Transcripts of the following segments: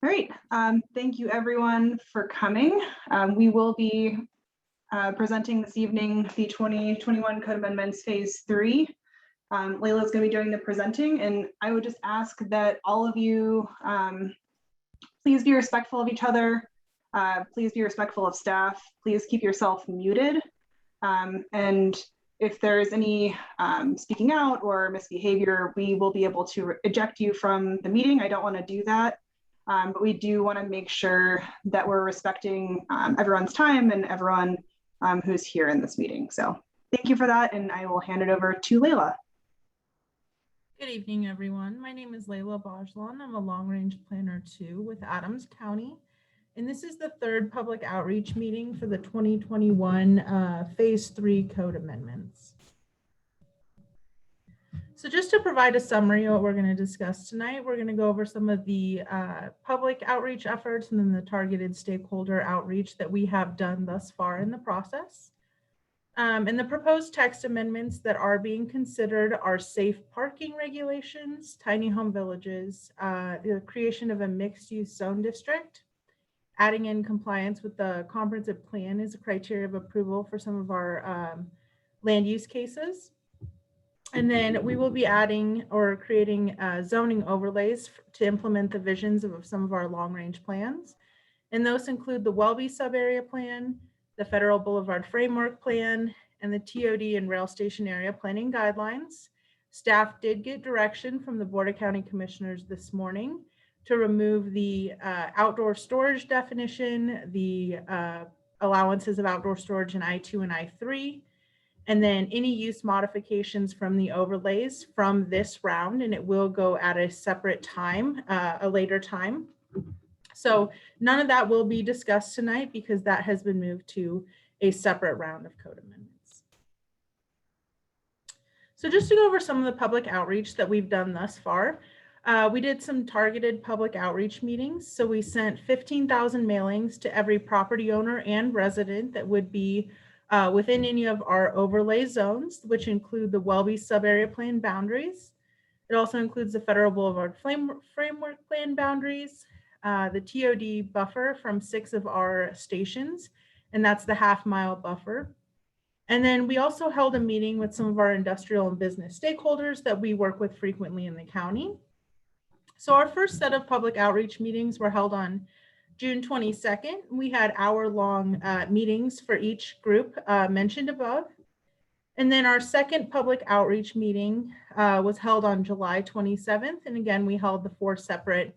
All right, thank you everyone for coming. We will be presenting this evening the 2021 Code Amendments Phase 3. Layla is going to be doing the presenting, and I would just ask that all of you please be respectful of each other. Please be respectful of staff. Please keep yourself muted. And if there is any speaking out or misbehavior, we will be able to eject you from the meeting. I don't want to do that. But we do want to make sure that we're respecting everyone's time and everyone who's here in this meeting. So thank you for that, and I will hand it over to Layla. Good evening, everyone. My name is Layla Bajlan. I'm a long-range planner 2 with Adams County, and this is the third public outreach meeting for the 2021 Phase 3 Code Amendments. So just to provide a summary of what we're going to discuss tonight, we're going to go over some of the public outreach efforts and then the targeted stakeholder outreach that we have done thus far in the process. And the proposed text amendments that are being considered are safe parking regulations, tiny home villages, the creation of a mixed-use zone district, adding in compliance with the comprehensive plan as a criteria of approval for some of our land use cases. And then we will be adding or creating zoning overlays to implement the visions of some of our long-range plans. And those include the Welby sub-area plan, the Federal Boulevard Framework Plan, and the TOD and Rail Station Area Planning Guidelines. Staff did get direction from the Board of County Commissioners this morning to remove the outdoor storage definition, the allowances of outdoor storage in I-2 and I-3, and then any use modifications from the overlays from this round, and it will go at a separate time, a later time. So none of that will be discussed tonight because that has been moved to a separate round of code amendments. So just to go over some of the public outreach that we've done thus far, we did some targeted public outreach meetings. So we sent 15,000 mailings to every property owner and resident that would be within any of our overlay zones, which include the Welby sub-area plan boundaries. It also includes the Federal Boulevard Framework Plan boundaries, the TOD buffer from 6 of our stations, and that's the half-mile buffer. And then we also held a meeting with some of our industrial and business stakeholders that we work with frequently in the county. So our first set of public outreach meetings were held on June 22nd. We had hour-long meetings for each group mentioned above. And then our second public outreach meeting was held on July 27th. And again, we held the 4 separate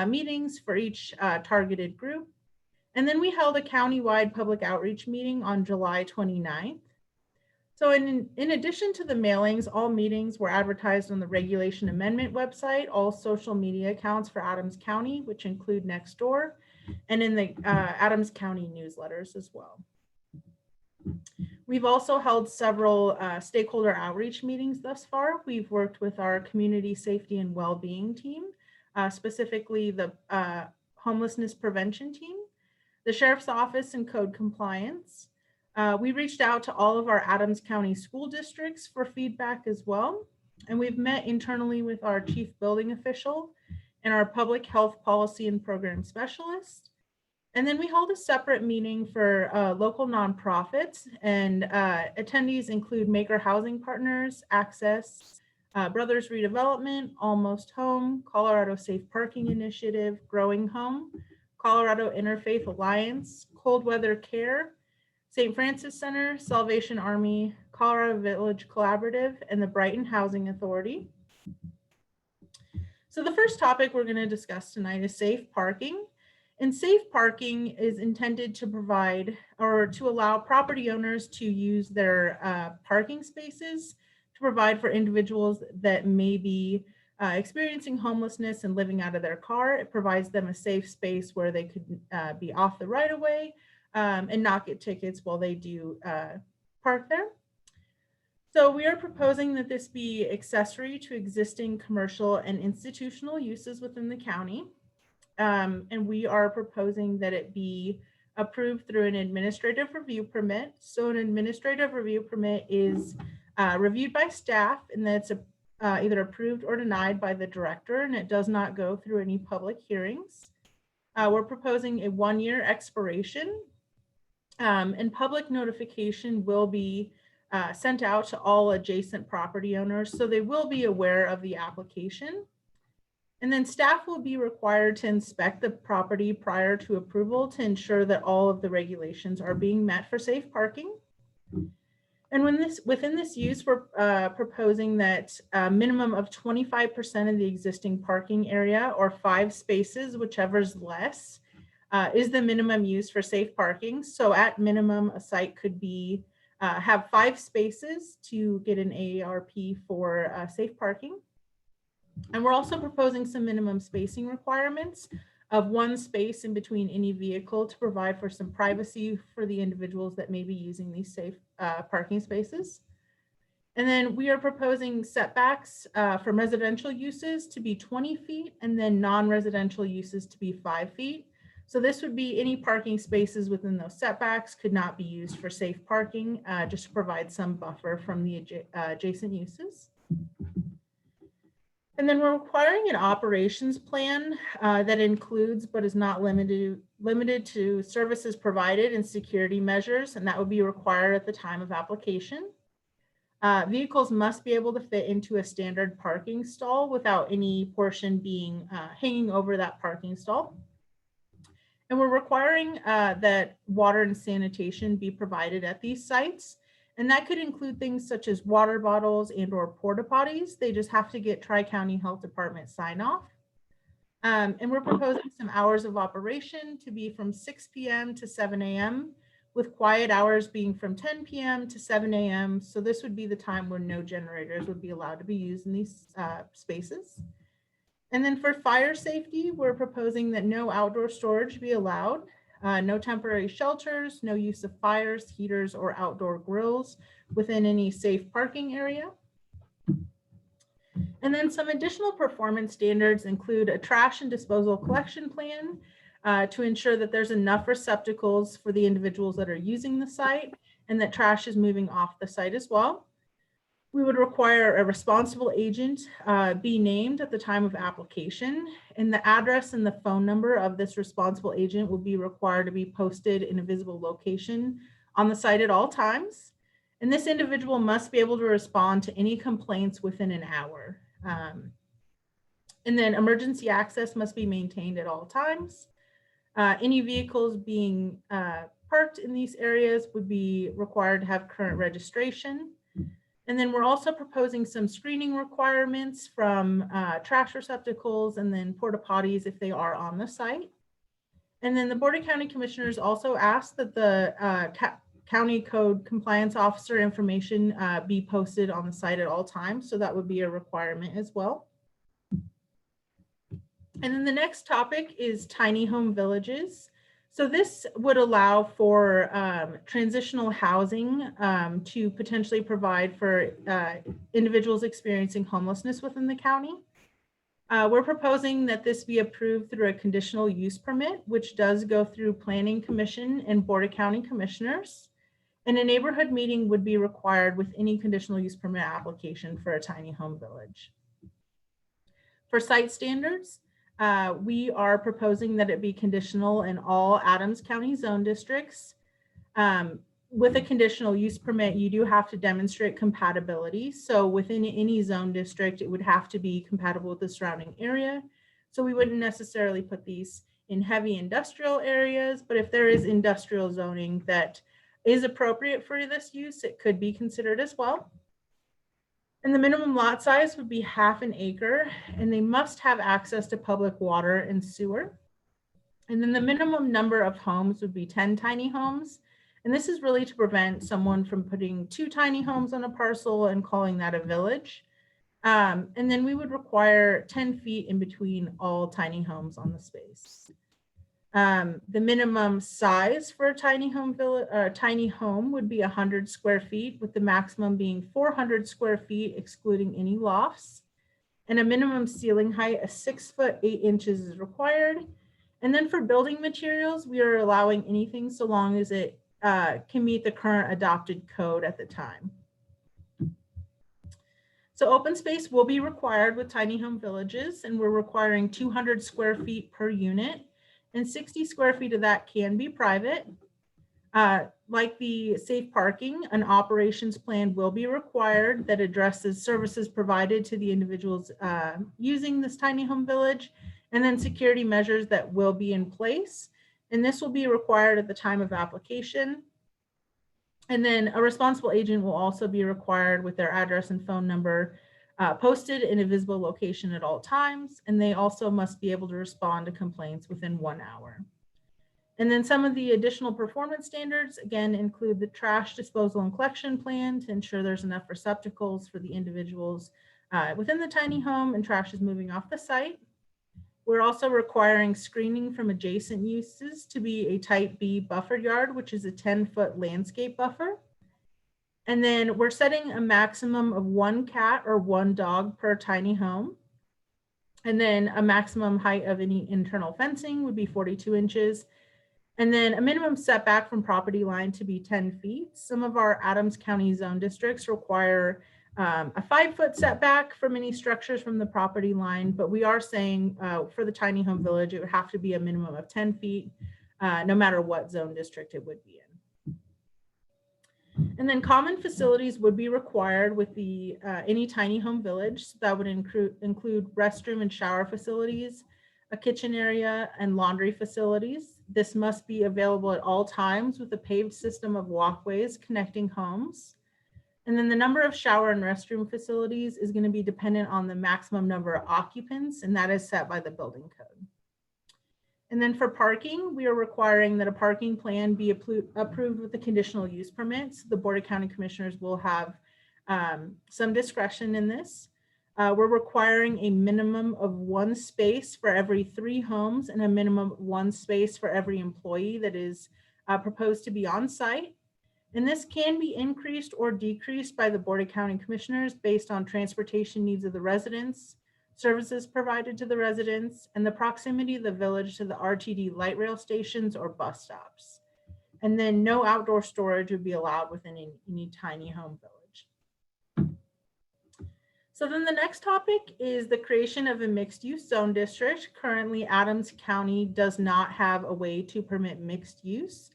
meetings for each targeted group. And then we held a countywide public outreach meeting on July 29th. So in addition to the mailings, all meetings were advertised on the Regulation Amendment website, all social media accounts for Adams County, which include Nextdoor, and in the Adams County newsletters as well. We've also held several stakeholder outreach meetings thus far. We've worked with our community safety and well-being team, specifically the homelessness prevention team, the Sheriff's Office and code compliance. We reached out to all of our Adams County school districts for feedback as well. And we've met internally with our chief building official and our public health policy and program specialist. And then we held a separate meeting for local nonprofits, and attendees include Maker Housing Partners, Access, Brothers Redevelopment, Almost Home, Colorado Safe Parking Initiative, Growing Home, Colorado Interfaith Alliance, Cold Weather Care, St. Francis Center, Salvation Army, Colorado Village Collaborative, and the Brighton Housing Authority. So the first topic we're going to discuss tonight is safe parking. And safe parking is intended to provide or to allow property owners to use their parking spaces to provide for individuals that may be experiencing homelessness and living out of their car. It provides them a safe space where they could be off the right of way and not get tickets while they do park there. So we are proposing that this be accessory to existing commercial and institutional uses within the county. And we are proposing that it be approved through an administrative review permit. So an administrative review permit is reviewed by staff, and then it's either approved or denied by the director, and it does not go through any public hearings. We're proposing a 1-year expiration, and public notification will be sent out to all adjacent property owners, so they will be aware of the application. And then staff will be required to inspect the property prior to approval to ensure that all of the regulations are being met for safe parking. And within this use, we're proposing that a minimum of 25% of the existing parking area, or 5 spaces, whichever's less, is the minimum use for safe parking. So at minimum, a site could be have 5 spaces to get an AARP for safe parking. And we're also proposing some minimum spacing requirements of 1 space in between any vehicle to provide for some privacy for the individuals that may be using these safe parking spaces. And then we are proposing setbacks from residential uses to be 20 feet and then non-residential uses to be 5 feet. So this would be any parking spaces within those setbacks could not be used for safe parking, just to provide some buffer from the adjacent uses. And then we're requiring an operations plan that includes but is not limited to services provided and security measures, and that would be required at the time of application. Vehicles must be able to fit into a standard parking stall without any portion being hanging over that parking stall. And we're requiring that water and sanitation be provided at these sites. And that could include things such as water bottles and/or porta potties. They just have to get Tri-County Health Department sign off. And we're proposing some hours of operation to be from 6 p.m. to 7 a.m. with quiet hours being from 10 p.m. to 7 a.m. So this would be the time where no generators would be allowed to be used in these spaces. And then for fire safety, we're proposing that no outdoor storage be allowed. No temporary shelters, no use of fires, heaters, or outdoor grills within any safe parking area. And then some additional performance standards include a trash and disposal collection plan to ensure that there's enough receptacles for the individuals that are using the site and that trash is moving off the site as well. We would require a responsible agent be named at the time of application, and the address and the phone number of this responsible agent will be required to be posted in a visible location on the site at all times. And this individual must be able to respond to any complaints within an hour. And then emergency access must be maintained at all times. Any vehicles being parked in these areas would be required to have current registration. And then we're also proposing some screening requirements from trash receptacles and then porta potties if they are on the site. And then the Board of County Commissioners also asked that the county code compliance officer information be posted on the site at all times. So that would be a requirement as well. And then the next topic is tiny home villages. So this would allow for transitional housing to potentially provide for individuals experiencing homelessness within the county. We're proposing that this be approved through a conditional use permit, which does go through Planning Commission and Board of County Commissioners. And a neighborhood meeting would be required with any conditional use permit application for a tiny home village. For site standards, we are proposing that it be conditional in all Adams County zone districts. With a conditional use permit, you do have to demonstrate compatibility. So within any zone district, it would have to be compatible with the surrounding area. So we wouldn't necessarily put these in heavy industrial areas, but if there is industrial zoning that is appropriate for this use, it could be considered as well. And the minimum lot size would be 1/2 acre, and they must have access to public water and sewer. And then the minimum number of homes would be 10 tiny homes. And this is really to prevent someone from putting 2 tiny homes on a parcel and calling that a village. And then we would require 10 feet in between all tiny homes on the space. The minimum size for a tiny home would be 100 square feet, with the maximum being 400 square feet, excluding any lofts. And a minimum ceiling height of 6 foot 8 inches is required. And then for building materials, we are allowing anything so long as it can meet the current adopted code at the time. So open space will be required with tiny home villages, and we're requiring 200 square feet per unit. and 60 square feet of that can be private. Like the safe parking, an operations plan will be required that addresses services provided to the individuals using this tiny home village, and then security measures that will be in place. And this will be required at the time of application. And then a responsible agent will also be required with their address and phone number posted in a visible location at all times. And they also must be able to respond to complaints within 1 hour. And then some of the additional performance standards, again, include the trash disposal and collection plan to ensure there's enough receptacles for the individuals within the tiny home and trash is moving off the site. We're also requiring screening from adjacent uses to be a type B buffer yard, which is a 10-foot landscape buffer. And then we're setting a maximum of 1 cat or 1 dog per tiny home. And then a maximum height of any internal fencing would be 42 inches. And then a minimum setback from property line to be 10 feet. Some of our Adams County zone districts require a 5-foot setback from any structures from the property line, but we are saying for the tiny home village, it would have to be a minimum of 10 feet, no matter what zone district it would be in. And then common facilities would be required with the any tiny home village. So that would include restroom and shower facilities, a kitchen area, and laundry facilities. This must be available at all times with a paved system of walkways connecting homes. And then the number of shower and restroom facilities is going to be dependent on the maximum number of occupants, and that is set by the building code. And then for parking, we are requiring that a parking plan be approved with a conditional use permit. So the Board of County Commissioners will have some discretion in this. We're requiring a minimum of 1 space for every 3 homes and a minimum of 1 space for every employee that is proposed to be on site. And this can be increased or decreased by the Board of County Commissioners based on transportation needs of the residents, services provided to the residents, and the proximity of the village to the RTD light rail stations or bus stops. And then no outdoor storage would be allowed within any tiny home village. So then the next topic is the creation of a mixed-use zone district. Currently, Adams County does not have a way to permit mixed use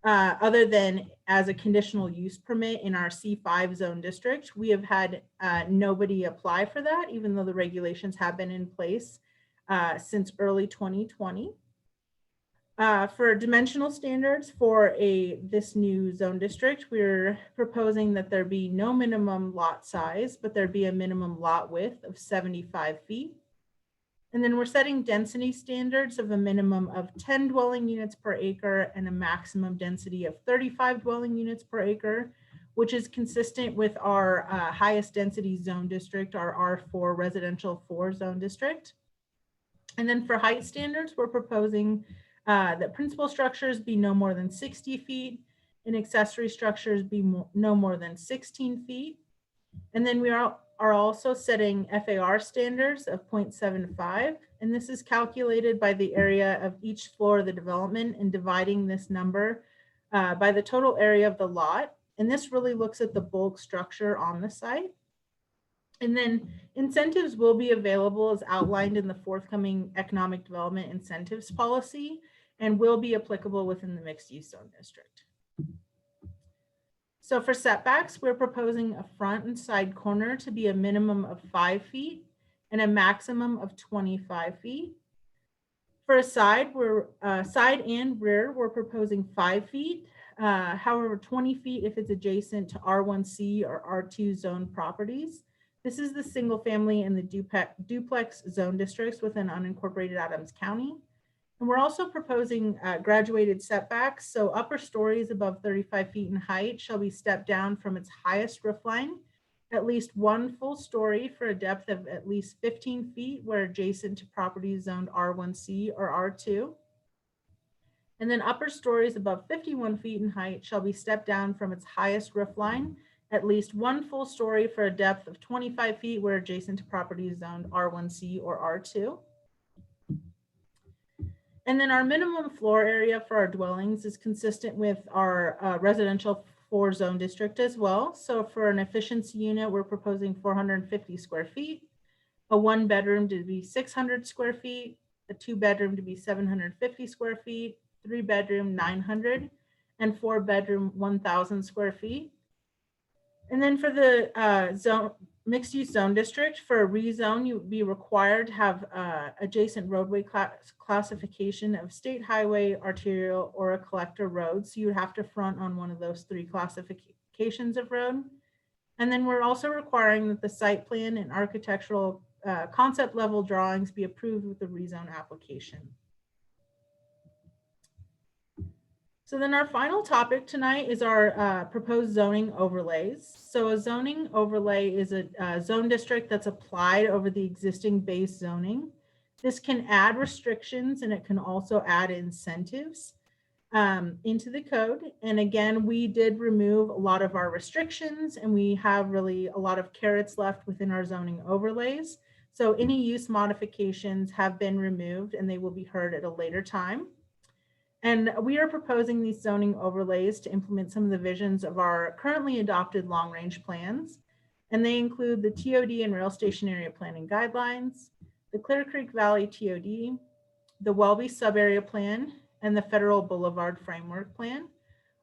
other than as a conditional use permit in our C5 zone district. We have had nobody apply for that, even though the regulations have been in place since early 2020. For dimensional standards for this new zone district, we're proposing that there be no minimum lot size, but there be a minimum lot width of 75 feet. And then we're setting density standards of a minimum of 10 dwelling units per acre and a maximum density of 35 dwelling units per acre, which is consistent with our highest density zone district, our R4 residential 4 zone district. And then for height standards, we're proposing that principal structures be no more than 60 feet and accessory structures be no more than 16 feet. And then we are also setting FAR standards of 0.75. And this is calculated by the area of each floor of the development and dividing this number by the total area of the lot. And this really looks at the bulk structure on the site. And then incentives will be available as outlined in the forthcoming economic development incentives policy and will be applicable within the mixed use zone district. So for setbacks, we're proposing a front and side corner to be a minimum of 5 feet and a maximum of 25 feet. For a side, side and rear, we're proposing 5 feet. However, 20 feet if it's adjacent to R1C or R2 zone properties. This is the single family and the duplex zone districts within unincorporated Adams County. And we're also proposing graduated setbacks. So upper stories above 35 feet in height shall be stepped down from its highest roof line, at least 1 full story for a depth of at least 15 feet where adjacent to properties zoned R1C or R2. And then upper stories above 51 feet in height shall be stepped down from its highest roof line, at least 1 full story for a depth of 25 feet where adjacent to properties zoned R1C or R2. And then our minimum floor area for our dwellings is consistent with our residential 4 zone district as well. So for an efficiency unit, we're proposing 450 square feet, a 1 bedroom to be 600 square feet, a 2-bedroom to be 750 square feet, 3-bedroom 900, and 4-bedroom 1,000 square feet. And then for the mixed-use zone district, for a rezone, you would be required to have adjacent roadway classification of state highway, arterial, or a collector road. So you would have to front on one of those 3 classifications of road. And then we're also requiring that the site plan and architectural concept level drawings be approved with the rezone application. So then our final topic tonight is our proposed zoning overlays. So a zoning overlay is a zone district that's applied over the existing base zoning. This can add restrictions and it can also add incentives into the code. And again, we did remove a lot of our restrictions and we have really a lot of carrots left within our zoning overlays. So any use modifications have been removed and they will be heard at a later time. And we are proposing these zoning overlays to implement some of the visions of our currently adopted long-range plans. And they include the TOD and rail station area planning guidelines, the Clear Creek Valley TOD, the Welby sub-area plan, and the Federal Boulevard Framework Plan.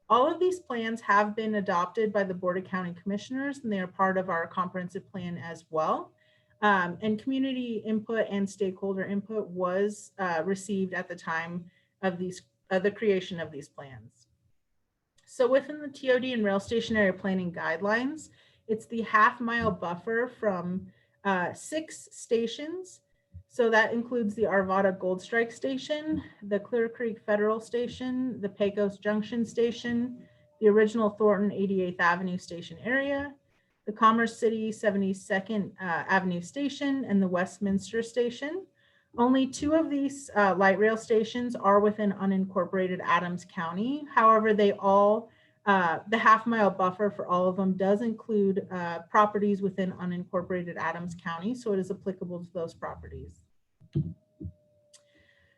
All of these plans have been adopted by the Board of County Commissioners, and they are part of our comprehensive plan as well. And community input and stakeholder input was received at the time of the creation of these plans. So within the TOD and rail station area planning guidelines, it's the half-mile buffer from 6 stations. So that includes the Arvada Gold Strike Station, the Clear Creek Federal Station, the Pecos Junction Station, the original Thornton 88th Avenue Station area, the Commerce City 72nd Avenue Station, and the Westminster Station. Only 2 of these light rail stations are within unincorporated Adams County. However, they all, the half-mile buffer for all of them does include properties within unincorporated Adams County, so it is applicable to those properties.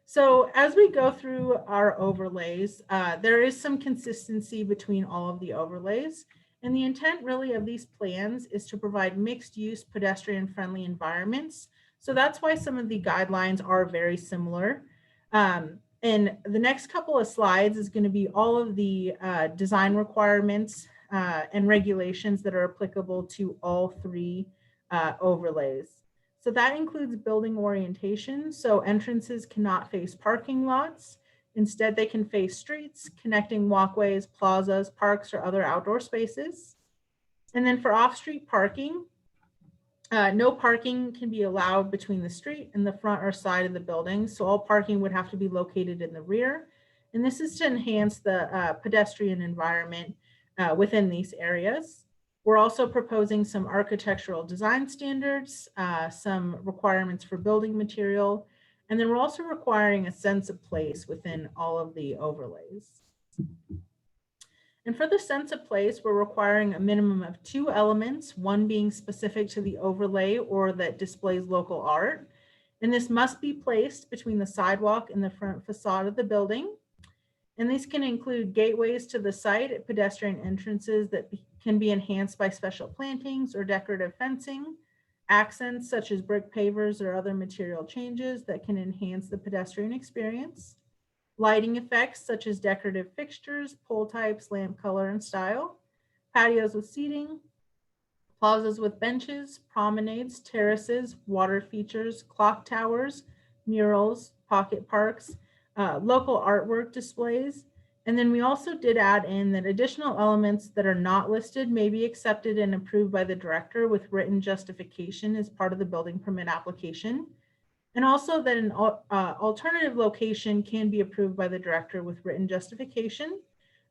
So as we go through our overlays, there is some consistency between all of the overlays. And the intent really of these plans is to provide mixed-use pedestrian-friendly environments. So that's why some of the guidelines are very similar. And the next couple of slides is going to be all of the design requirements and regulations that are applicable to all 3 overlays. So that includes building orientation. So entrances cannot face parking lots. Instead, they can face streets, connecting walkways, plazas, parks, or other outdoor spaces. And then for off-street parking, no parking can be allowed between the street and the front or side of the building. So all parking would have to be located in the rear. And this is to enhance the pedestrian environment within these areas. We're also proposing some architectural design standards, some requirements for building material, and then we're also requiring a sense of place within all of the overlays. And for the sense of place, we're requiring a minimum of 2 elements, one being specific to the overlay or that displays local art. And this must be placed between the sidewalk and the front facade of the building. And these can include gateways to the site at pedestrian entrances that can be enhanced by special plantings or decorative fencing, accents such as brick pavers or other material changes that can enhance the pedestrian experience, lighting effects such as decorative fixtures, pole types, lamp color and style, patios with seating, plazas with benches, promenades, terraces, water features, clock towers, murals, pocket parks, local artwork displays. And then we also did add in that additional elements that are not listed may be accepted and approved by the director with written justification as part of the building permit application. And also that an alternative location can be approved by the director with written justification.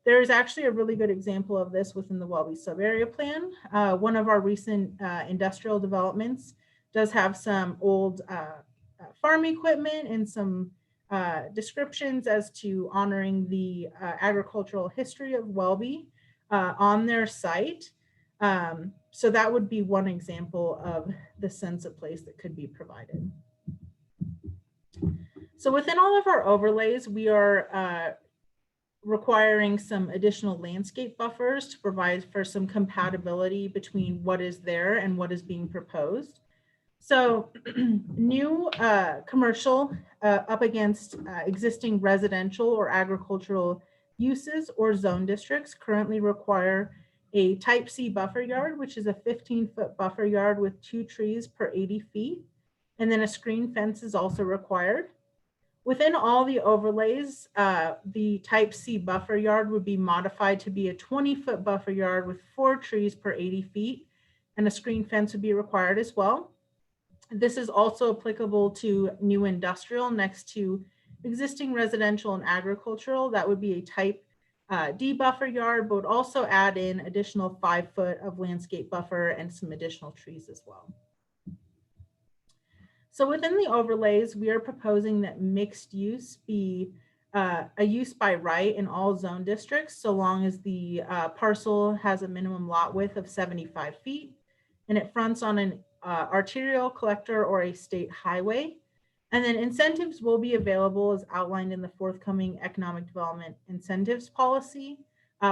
There is actually a really good example of this within the Welby sub-area plan. One of our recent industrial developments does have some old farm equipment and some descriptions as to honoring the agricultural history of Welby on their site. So that would be one example of the sense of place that could be provided. So within all of our overlays, we are requiring some additional landscape buffers to provide for some compatibility between what is there and what is being proposed. So new commercial up against existing residential or agricultural uses or zone districts currently require a type C buffer yard, which is a 15-foot buffer yard with 2 trees per 80 feet. And then a screen fence is also required. Within all the overlays, the type C buffer yard would be modified to be a 20-foot buffer yard with 4 trees per 80 feet, and a screen fence would be required as well. This is also applicable to new industrial next to existing residential and agricultural. That would be a type D buffer yard, but would also add in additional 5 foot of landscape buffer and some additional trees as well. So within the overlays, we are proposing that mixed use be a use by right in all zone districts, so long as the parcel has a minimum lot width of 75 feet and it fronts on an arterial, collector, or a state highway. And then incentives will be available as outlined in the forthcoming economic development incentives policy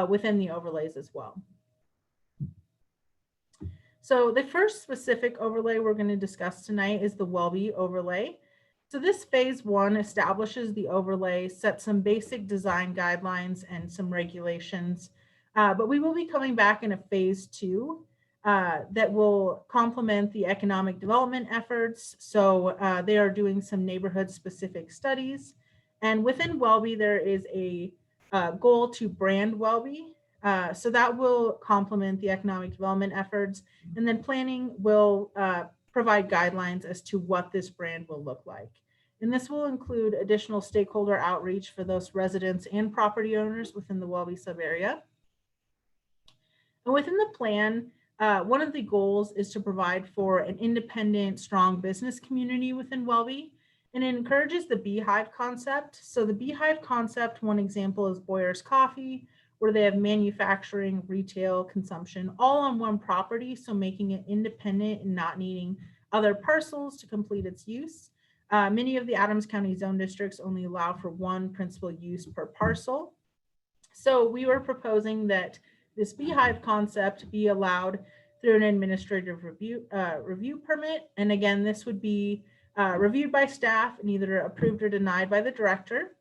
within the overlays as well. So the first specific overlay we're going to discuss tonight is the Welby Overlay. So this phase 1 establishes the overlay, sets some basic design guidelines and some regulations, but we will be coming back in a phase 2 that will complement the economic development efforts. So they are doing some neighborhood specific studies. And within Welby, there is a goal to brand Welby. So that will complement the economic development efforts. And then planning will provide guidelines as to what this brand will look like. And this will include additional stakeholder outreach for those residents and property owners within the Welby subarea. And within the plan, one of the goals is to provide for an independent, strong business community within Welby, and it encourages the beehive concept. So the beehive concept, one example is Boyer's Coffee, where they have manufacturing, retail, consumption, all on one property, so making it independent and not needing other parcels to complete its use. Many of the Adams County zone districts only allow for one principal use per parcel. So we were proposing that this beehive concept be allowed through an administrative review permit. And again, this would be reviewed by staff and either approved or denied by the director.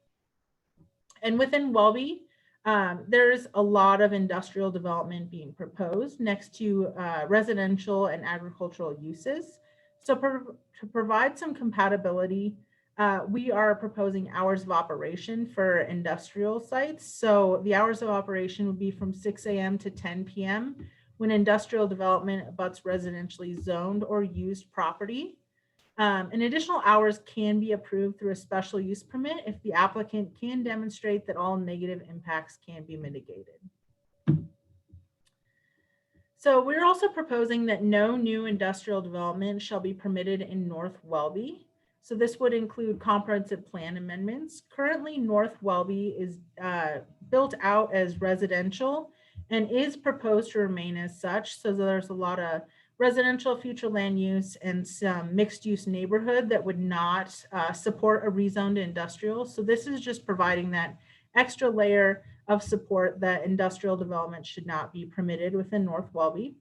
And within Welby, there's a lot of industrial development being proposed next to residential and agricultural uses. So to provide some compatibility, we are proposing hours of operation for industrial sites. So the hours of operation would be from 6 a.m. to 10 p.m. when industrial development abuts residentially zoned or used property. And additional hours can be approved through a special use permit if the applicant can demonstrate that all negative impacts can be mitigated. So we're also proposing that no new industrial development shall be permitted in North Welby. So this would include comprehensive plan amendments. Currently, North Welby is built out as residential and is proposed to remain as such. So there's a lot of residential future land use and some mixed use neighborhood that would not support a rezoned industrial. So this is just providing that extra layer of support that industrial development should not be permitted within North Welby.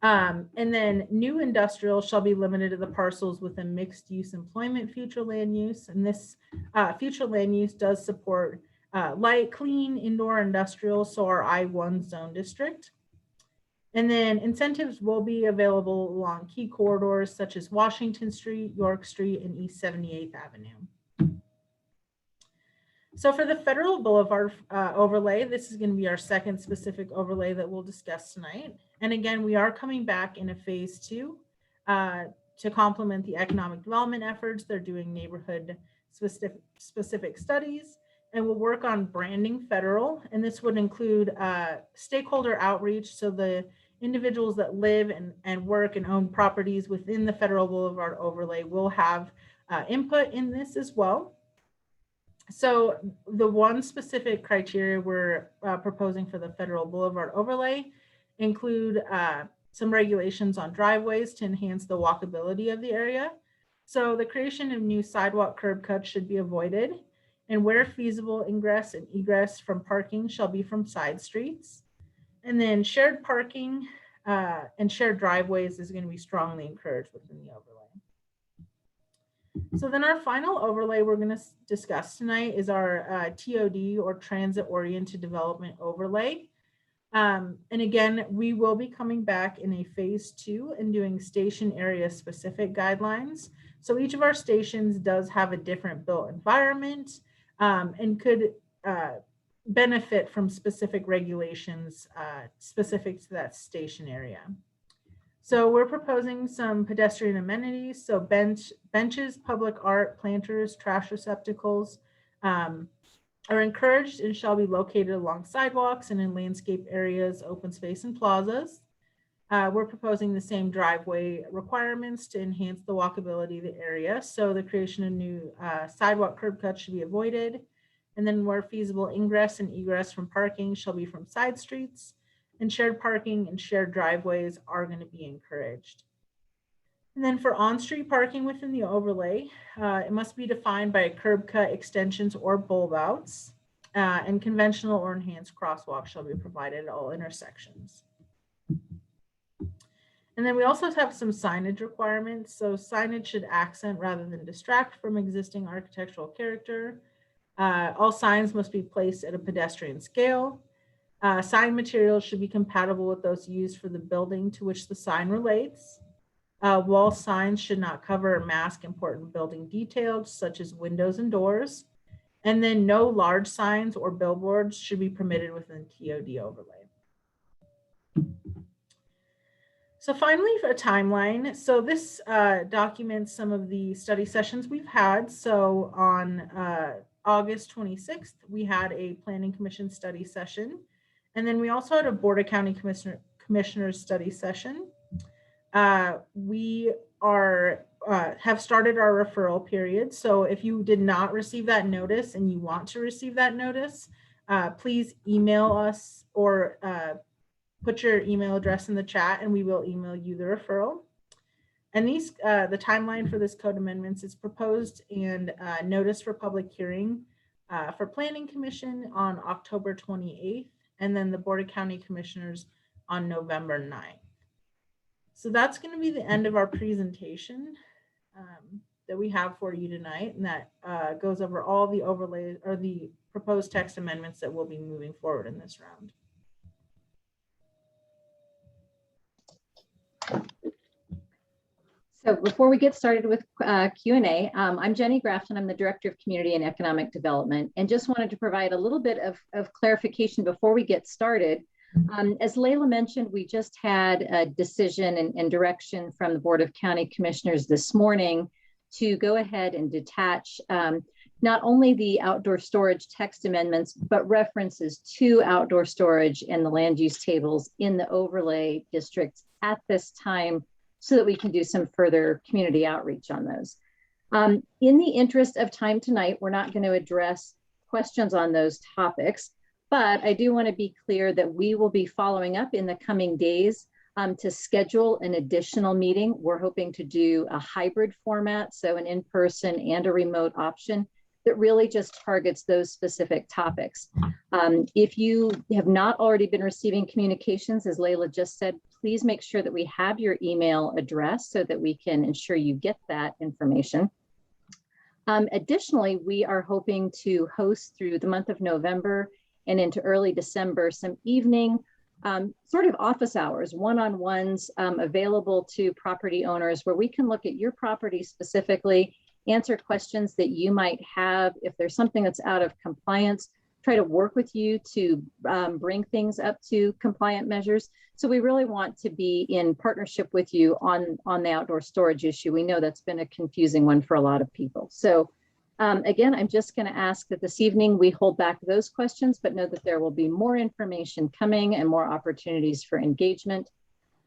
And then new industrial shall be limited to the parcels with a mixed use employment future land use. And this future land use does support light, clean, indoor industrial, so our I-1 zone district. And then incentives will be available along key corridors such as Washington Street, York Street, and East 78th Avenue. So for the Federal Boulevard overlay, this is going to be our second specific overlay that we'll discuss tonight. And again, we are coming back in a phase 2 to complement the economic development efforts. They're doing neighborhood specific studies, and we'll work on branding federal. And this would include stakeholder outreach. So the individuals that live and work and own properties within the Federal Boulevard overlay will have input in this as well. So the one specific criteria we're proposing for the Federal Boulevard overlay include some regulations on driveways to enhance the walkability of the area. So the creation of new sidewalk curb cuts should be avoided, and where feasible, ingress and egress from parking shall be from side streets. And then shared parking and shared driveways is going to be strongly encouraged within the overlay. So then our final overlay we're going to discuss tonight is our TOD, or Transit Oriented Development Overlay. And again, we will be coming back in a phase 2 and doing station area specific guidelines. So each of our stations does have a different built environment and could benefit from specific regulations specific to that station area. So we're proposing some pedestrian amenities. So benches, public art, planters, trash receptacles are encouraged and shall be located along sidewalks and in landscape areas, open space, and plazas. We're proposing the same driveway requirements to enhance the walkability of the area. So the creation of new sidewalk curb cuts should be avoided. And then where feasible, ingress and egress from parking shall be from side streets, and shared parking and shared driveways are going to be encouraged. And then for on-street parking within the overlay, it must be defined by curb cut extensions or bulb outs, and conventional or enhanced crosswalks shall be provided at all intersections. And then we also have some signage requirements. So signage should accent rather than distract from existing architectural character. All signs must be placed at a pedestrian scale. Sign materials should be compatible with those used for the building to which the sign relates. Wall signs should not cover or mask important building details such as windows and doors. And then no large signs or billboards should be permitted within TOD overlay. So finally, for a timeline. So this documents some of the study sessions we've had. So on August 26th, we had a Planning Commission study session. And then we also had a Board of County Commissioners study session. We have started our referral period. So if you did not receive that notice and you want to receive that notice, please email us or put your email address in the chat and we will email you the referral. And these, the timeline for this code amendments is proposed and notice for public hearing for Planning Commission on October 28th, and then the Board of County Commissioners on November 9th. So that's going to be the end of our presentation that we have for you tonight, and that goes over all the overlays or the proposed text amendments that we'll be moving forward in this round. So before we get started with Q&A, I'm Jenny Grafton. I'm the Director of Community and Economic Development, and just wanted to provide a little bit of clarification before we get started. As Layla mentioned, we just had a decision and direction from the Board of County Commissioners this morning to go ahead and detach not only the outdoor storage text amendments, but references to outdoor storage and the land use tables in the overlay districts at this time, so that we can do some further community outreach on those. In the interest of time tonight, we're not going to address questions on those topics, but I do want to be clear that we will be following up in the coming days to schedule an additional meeting. We're hoping to do a hybrid format, so an in-person and a remote option that really just targets those specific topics. If you have not already been receiving communications, as Layla just said, please make sure that we have your email address so that we can ensure you get that information. Additionally, we are hoping to host through the month of November and into early December some evening sort of office hours, one-on-ones available to property owners, where we can look at your property specifically, answer questions that you might have. If there's something that's out of compliance, try to work with you to bring things up to compliant measures. So we really want to be in partnership with you on the outdoor storage issue. We know that's been a confusing one for a lot of people. So again, I'm just going to ask that this evening we hold back those questions, but know that there will be more information coming and more opportunities for engagement.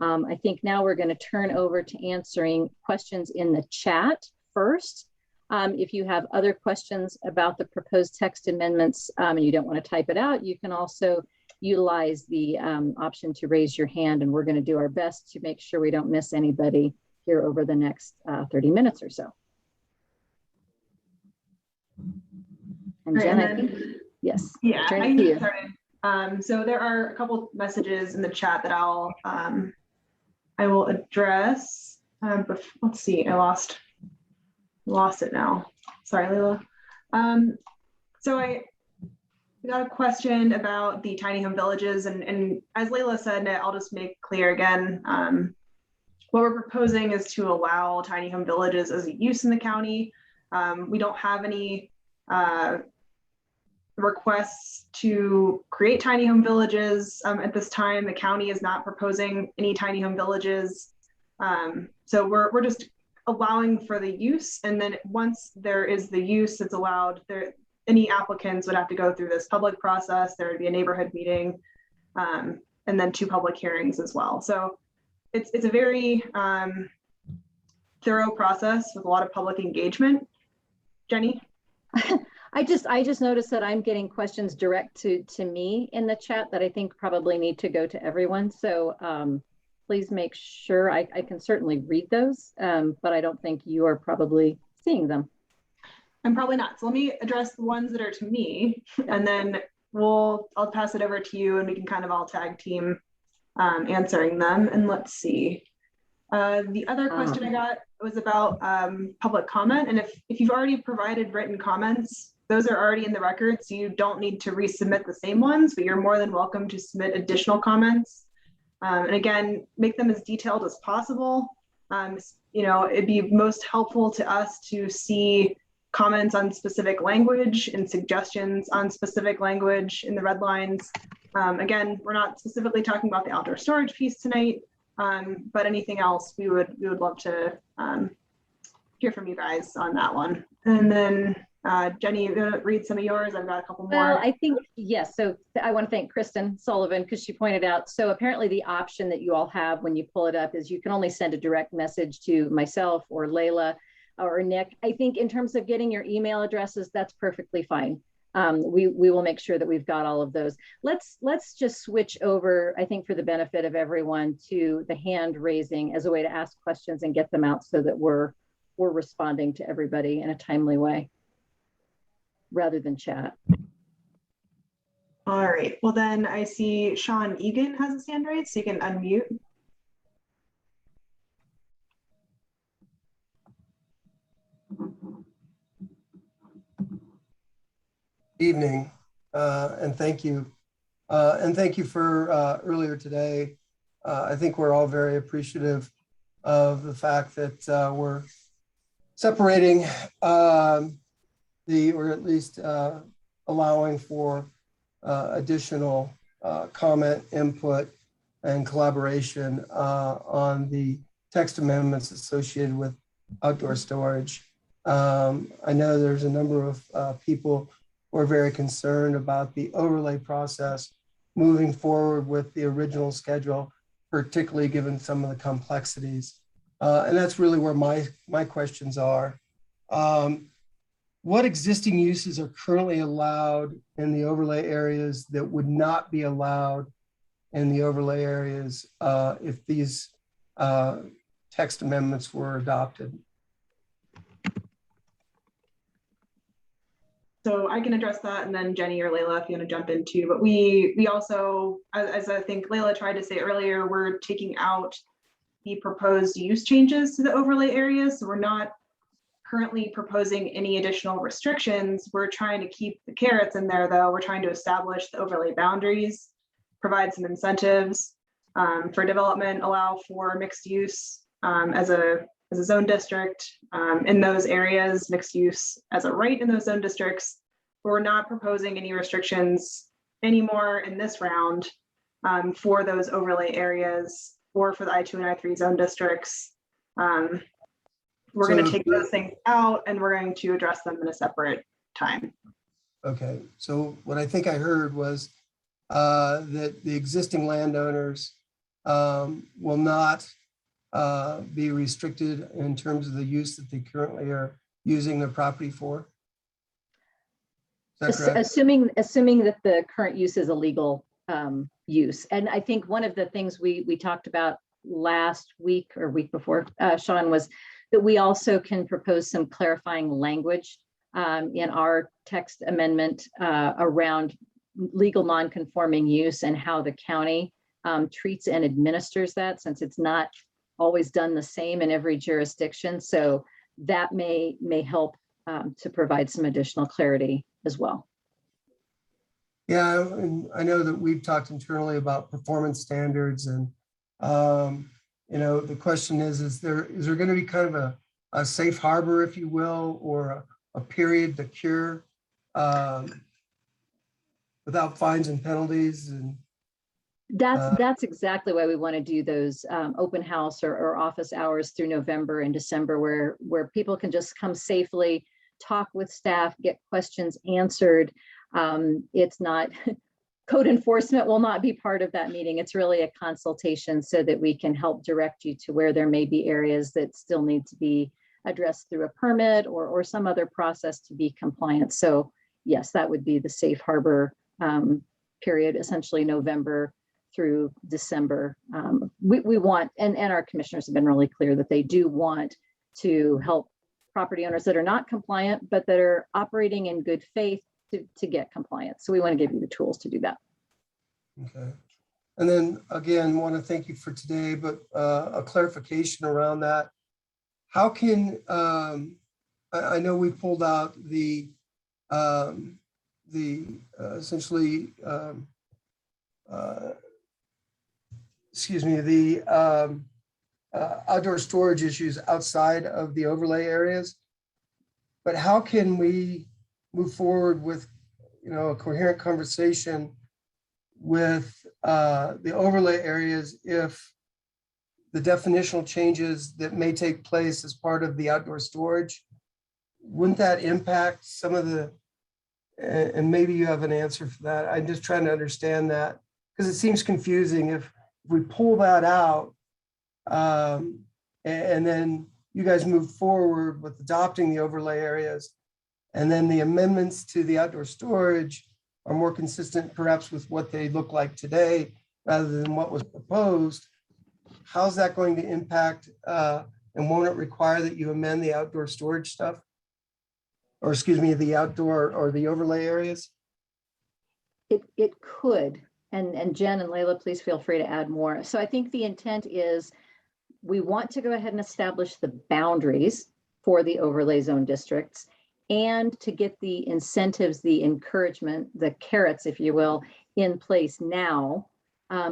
I think now we're going to turn over to answering questions in the chat first. If you have other questions about the proposed text amendments and you don't want to type it out, you can also utilize the option to raise your hand, and we're going to do our best to make sure we don't miss anybody here over the next 30 minutes or so. And Jen, I think, yes. Yeah, I turn it can to get you. started. So there are a couple messages in the chat that I'll I will address, let's see, I lost it now. Sorry, Leila. So I got a question about the tiny home villages, and as Leila said, I'll just make clear again, what we're proposing is to allow tiny home villages as a use in the county. We don't have any requests to create tiny home villages at this time. The county is not proposing any tiny home villages. So we're just allowing for the use, and then once there is the use that's allowed, any applicants would have to go through this public process. There would be a neighborhood meeting, and then 2 public hearings as well. So it's a very thorough process with a lot of public engagement. Jenny? I just noticed that I'm getting questions direct to me in the chat that I think probably need to go to everyone. So please make sure I can certainly read those, but I don't think you are probably seeing them. I'm probably not. So let me address the ones that are to me, and then I'll pass it over to you, and we can kind of all tag team answering them. And let's see. The other question I got was about public comment. And if you've already provided written comments, those are already in the record, so you don't need to resubmit the same ones, but you're more than welcome to submit additional comments. And again, make them as detailed as possible. It'd be most helpful to us to see comments on specific language and suggestions on specific language in the red lines. Again, we're not specifically talking about the outdoor storage piece tonight, but anything else, we would love to hear from you guys on that one. And then Jenny, you're gonna read some of yours. I've got a couple more. Well, I think, yes. So I want to thank Kristen Sullivan because she pointed out, so apparently the option that you all have when you pull it up is you can only send a direct message to myself or Layla or Nick. I think in terms of getting your email addresses, that's perfectly fine. We will make sure that we've got all of those. Let's just switch over, I think for the benefit of everyone, to the hand raising as a way to ask questions and get them out so that we're responding to everybody in a timely way rather than chat. All right, well then I see Sean Egan has his hand raised, so you can unmute. Evening, and thank you. And thank you for earlier today. I think we're all very appreciative of the fact that we're separating or at least allowing for additional comment, input, and collaboration on the text amendments associated with outdoor storage. I know there's a number of people who are very concerned about the overlay process moving forward with the original schedule, particularly given some of the complexities. And that's really where my questions are. What existing uses are currently allowed in the overlay areas that would not be allowed in the overlay areas if these text amendments were adopted? So I can address that, and then Jenny or Layla, if you want to jump in too. But we also, as I think Layla tried to say earlier, we're taking out the proposed use changes to the overlay areas. So we're not currently proposing any additional restrictions. We're trying to keep the carrots in there, though. We're trying to establish the overlay boundaries, provide some incentives for development, allow for mixed use as a zone district in those areas, mixed use as a right in those zone districts. But we're not proposing any restrictions anymore in this round for those overlay areas or for the I2 and I3 zone districts. We're going to take those things out and we're going to address them in a separate time. Okay, so what I think I heard was that the existing landowners will not be restricted in terms of the use that they currently are using their property for? Is that correct? Assuming that the current use is a legal use. And I think one of the things we talked about last week or week before, Sean, was that we also can propose some clarifying language in our text amendment around legal non-conforming use and how the county treats and administers that, since it's not always done the same in every jurisdiction. So that may help to provide some additional clarity as well. Yeah, and I know that we've talked internally about performance standards, and the question is there going to be kind of a safe harbor, if you will, or a period to cure without fines and penalties? And that's exactly why we want to do those open house or office hours through November and December, where people can just come safely, talk with staff, get questions answered. It's not, code enforcement will not be part of that meeting. It's really a consultation so that we can help direct you to where there may be areas that still need to be addressed through a permit or some other process to be compliant. So yes, that would be the safe harbor period, essentially November through December. We want, and our commissioners have been really clear that they do want to help property owners that are not compliant, but that are operating in good faith to get compliance. So we want to give you the tools to do that. Okay. And then again, want to thank you for today, but a clarification around that. How can, I know we pulled out the essentially, the outdoor storage issues outside of the overlay areas, but how can we move forward with, a coherent conversation with the overlay areas if the definitional changes that may take place as part of the outdoor storage, wouldn't that impact some of the, and maybe you have an answer for that. I'm just trying to understand that because it seems confusing if we pull that out and then you guys move forward with adopting the overlay areas, and then the amendments to the outdoor storage are more consistent perhaps with what they look like today rather than what was proposed. How's that going to impact and won't it require that you amend the outdoor storage stuff? Or excuse me, the outdoor or the overlay areas? It could, and Jen and Layla, please feel free to add more. So I think the intent is we want to go ahead and establish the boundaries for the overlay zone districts and to get the incentives, the encouragement, the carrots, if you will, in place now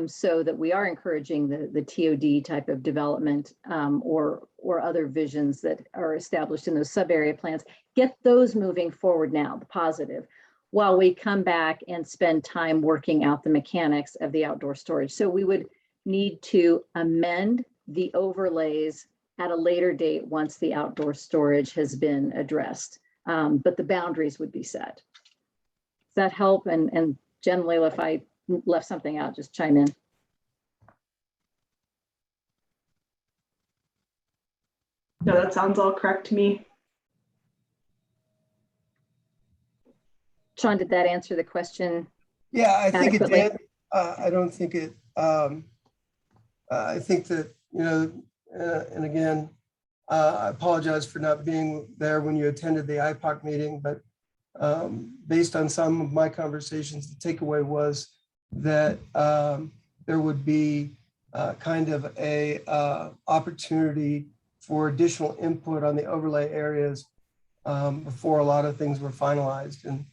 so that we are encouraging the TOD type of development or other visions that are established in those sub-area plans. Get those moving forward now, the positive, while we come back and spend time working out the mechanics of the outdoor storage. So we would need to amend the overlays at a later date once the outdoor storage has been addressed. But the boundaries would be set. Does that help? And Jen, Layla, if I left something out, just chime in. No, that sounds all correct to me. Sean, did that answer the question? Yeah, I think it did. I don't think it, I think that, and again, I apologize for not being there when you attended the IPOC meeting, but based on some of my conversations, the takeaway was that there would be kind of a opportunity for additional input on the overlay areas before a lot of things were finalized. And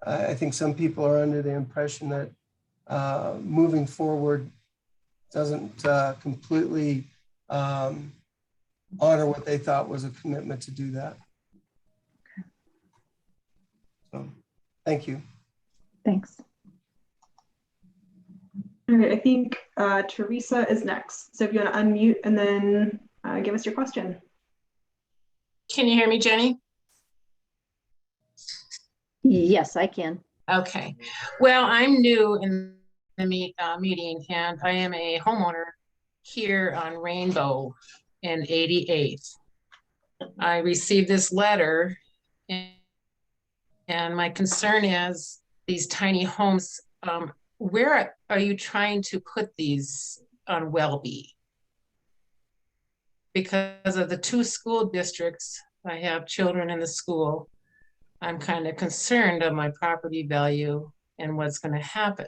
I think some people are under the impression that moving forward doesn't completely honor what they thought was a commitment to do that. So, thank you. Thanks. Okay, I think Teresa is next. So if you want to unmute and then give us your question. Can you hear me, Jenny? Yes, I can. Okay. Well, I'm new in the meeting, and I am a homeowner here on Rainbow in 88th. I received this letter, and my concern is these tiny homes. Where are you trying to put these on Welby? Because of the 2 school districts, I have children in the school. I'm kind of concerned of my property value and what's going to happen.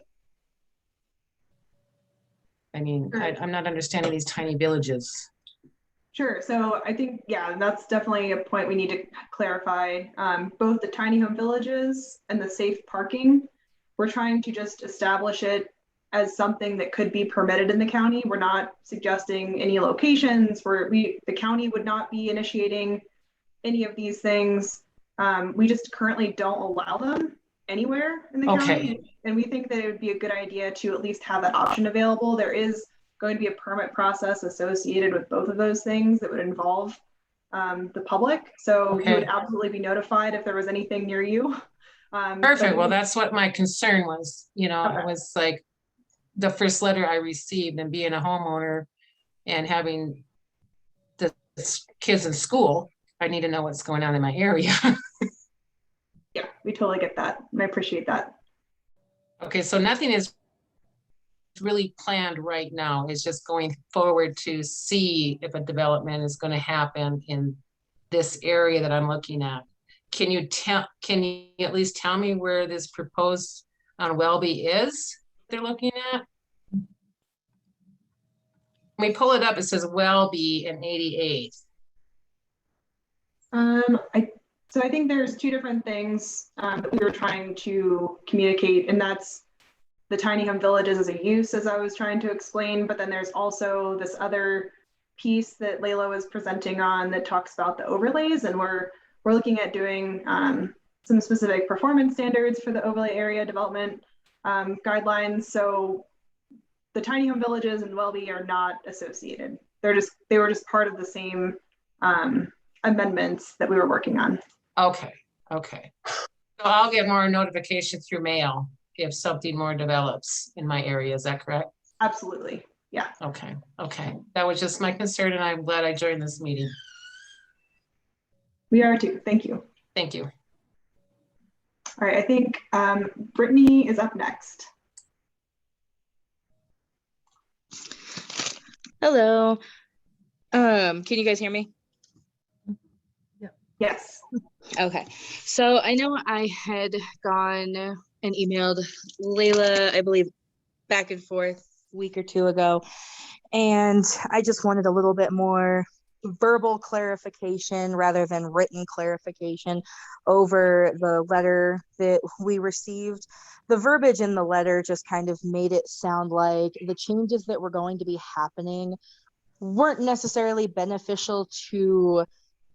I mean, I'm not understanding these tiny villages. Sure. So I think, yeah, that's definitely a point we need to clarify. Both the tiny home villages and the safe parking, we're trying to just establish it as something that could be permitted in the county. We're not suggesting any locations where the county would not be initiating any of these things. We just currently don't allow them anywhere in the county. And we think that it would be a good idea to at least have that option available. There is going to be a permit process associated with both of those things that would involve the public. So you would absolutely be notified if there was anything near you. Perfect. Well, that's what my concern was. You know, Okay. it was like the first letter I received, and being a homeowner and having the kids in school, I need to know what's going on in my area. Yeah, we totally get that. And I appreciate that. Okay, so nothing is really planned right now. It's just going forward to see if a development is going to happen in this area that I'm looking at. Can you at least tell me where this proposed on Welby is they're looking at? When we pull it up, it says Welby and 88. So I think there's two different things that we were trying to communicate, and that's the tiny home villages as a use, as I was trying to explain, but then there's also this other piece that Layla was presenting on that talks about the overlays, and we're looking at doing some specific performance standards for the overlay area development guidelines. So the tiny home villages and Welby are not associated. They were just part of the same amendments that we were working on. Okay. So I'll get more notification through mail if something more develops in my area. Is that correct? Absolutely. Yeah. Okay. That was just my concern, and I'm glad I joined this meeting. We are too. Thank you. Thank you. All right. I think Brittany is up next. Hello. Can you guys hear me? Yes. Okay. So I know I had gone and emailed Layla, I believe, back and forth a week or two ago. And I just wanted a little bit more verbal clarification rather than written clarification over the letter that we received. The verbiage in the letter just kind of made it sound like the changes that were going to be happening weren't necessarily beneficial to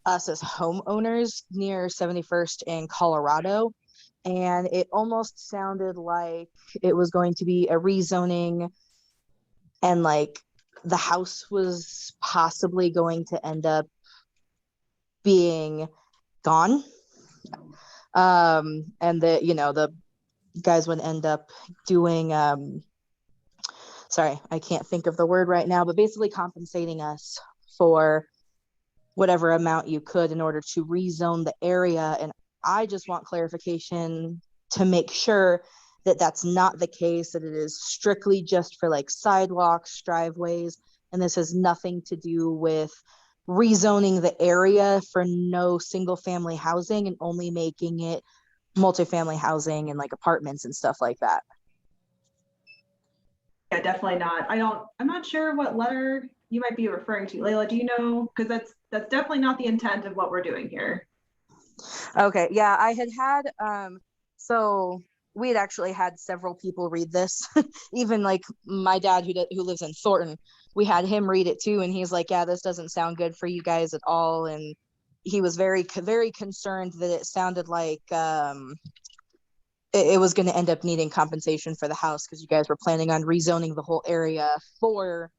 us as homeowners near 71st in Colorado. And it almost sounded like it was going to be a rezoning, and like the house was possibly going to end up being gone. And that, you know, the guys would end up doing, sorry, I can't think of the word right now, but basically compensating us for whatever amount you could in order to rezone the area. And I just want clarification to make sure that that's not the case, that it is strictly just for like sidewalks, driveways, and this has nothing to do with rezoning the area for no single family housing and only making it multifamily housing and like apartments and stuff like that. Yeah, definitely not. I'm not sure what letter you might be referring to. Layla, do you know? Because that's definitely not the intent of what we're doing here. Okay, yeah, I had so we had actually had several people read this. Even like my dad who lives in Thornton, we had him read it too, and he's like, yeah, this doesn't sound good for you guys at all. And he was very concerned that it sounded like it was going to end up needing compensation for the house because you guys were planning on rezoning the whole area for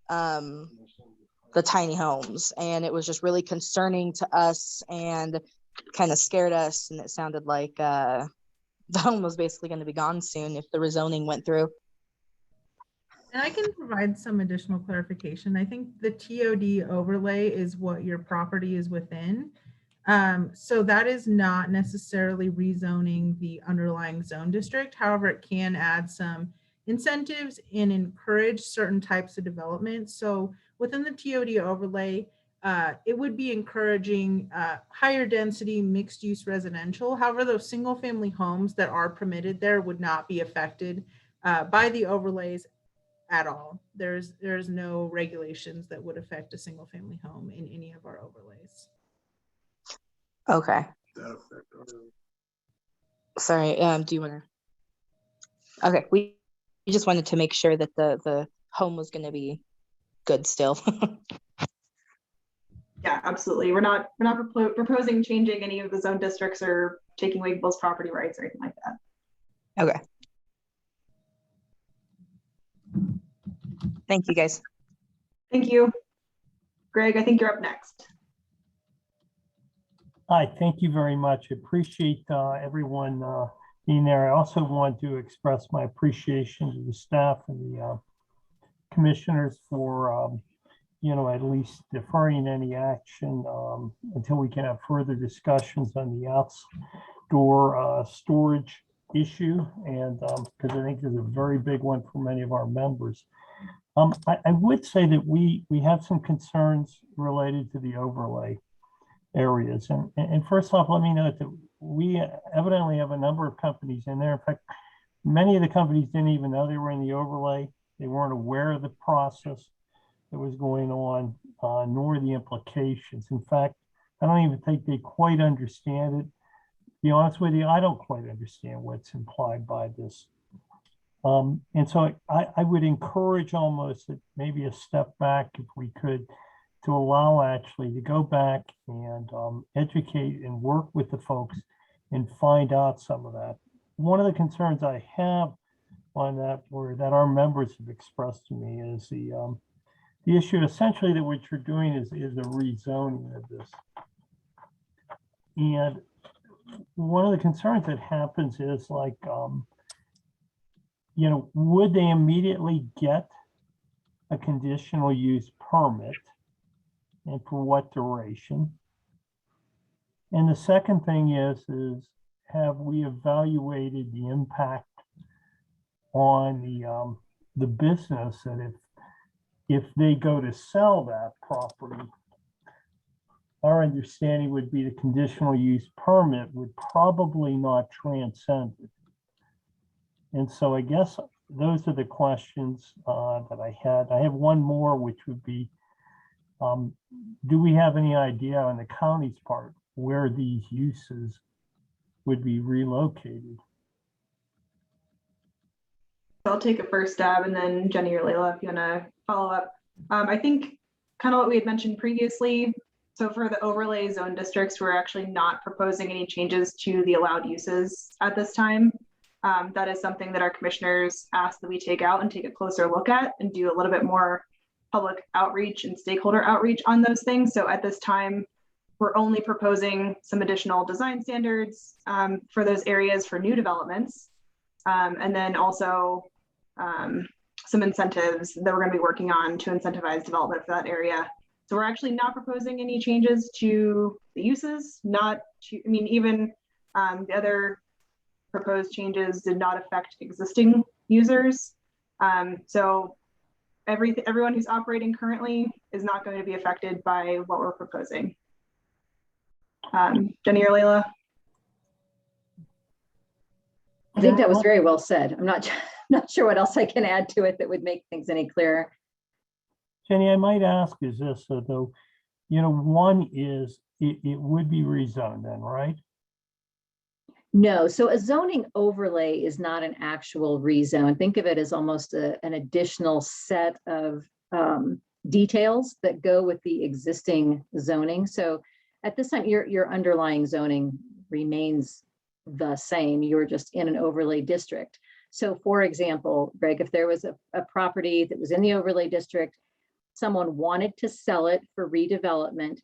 the tiny homes, and it was just really concerning to us and kind of scared us. And it sounded like the home was basically going to be gone soon if the rezoning went through. And I can provide some additional clarification. I think the TOD overlay is what your property is within. So that is not necessarily rezoning the underlying zone district. However, it can add some incentives and encourage certain types of development. So within the TOD overlay, it would be encouraging higher density mixed use residential. However, those single family homes that are permitted there would not be affected by the overlays at all. There's no regulations that would affect a single family home in any of our overlays. Okay. Sorry, do you want to? Okay, we just wanted to make sure that the home was going to be good still. Yeah, absolutely. We're not proposing changing any of the zone districts or taking away people's property rights or anything like that. Okay. Thank you, guys. Thank you. Greg, I think you're up next. Hi, thank you very much. Appreciate everyone being there. I also want to express my appreciation to the staff and the commissioners for, at least deferring any action until we can have further discussions on the outdoor storage issue. And because I think there's a very big one for many of our members. I would say that we have some concerns related to the overlay areas. And first off, let me note that we evidently have a number of companies in there. In fact, many of the companies didn't even know they were in the overlay. They weren't aware of the process that was going on, nor the implications. In fact, I don't even think they quite understand it. To be honest with you, I don't quite understand what's implied by this. And so I would encourage almost maybe a step back, if we could, to allow actually to go back and educate and work with the folks and find out some of that. One of the concerns I have on that, or that our members have expressed to me, is the issue essentially that what you're doing is a rezoning of this. And one of the concerns that happens is like, would they immediately get a conditional use permit, and for what duration? And the second thing is have we evaluated the impact on the business, that if they go to sell that property, our understanding would be the conditional use permit would probably not transcend it. And so I guess those are the questions that I had. I have one more, which would be, do we have any idea on the county's part where these uses would be relocated? I'll take a first stab, and then Jenny or Layla, if you want to follow up. I think kind of what we had mentioned previously. So for the overlay zone districts, we're actually not proposing any changes to the allowed uses at this time. That is something that our commissioners asked that we take out and take a closer look at and do a little bit more public outreach and stakeholder outreach on those things. So at this time, we're only proposing some additional design standards for those areas for new developments. And then also some incentives that we're going to be working on to incentivize development for that area. So we're actually not proposing any changes to the uses, even the other proposed changes did not affect existing users. So everyone who's operating currently is not going to be affected by what we're proposing. Jenny or Layla? I think that was very well said. I'm not sure what else I can add to it that would make things any clearer. Jenny, I might ask is this, though, one is it would be rezoned then, right? No, so a zoning overlay is not an actual rezone. Think of it as almost an additional set of details that go with the existing zoning. So at this time, your underlying zoning remains the same. You're just in an overlay district. So for example, Greg, if there was a property that was in the overlay district, someone wanted to sell it for redevelopment,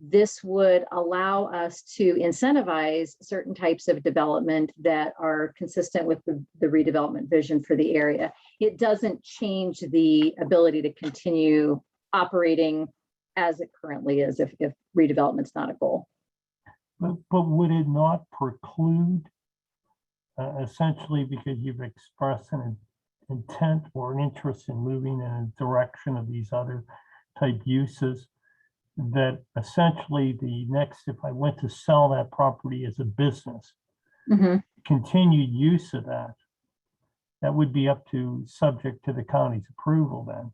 this would allow us to incentivize certain types of development that are consistent with the redevelopment vision for the area. It doesn't change the ability to continue operating as it currently is if redevelopment's not a goal. But would it not preclude, essentially because you've expressed an intent or an interest in moving in a direction of these other type uses, that essentially if I went to sell that property as a business, continued use of that that would be subject to the county's approval then.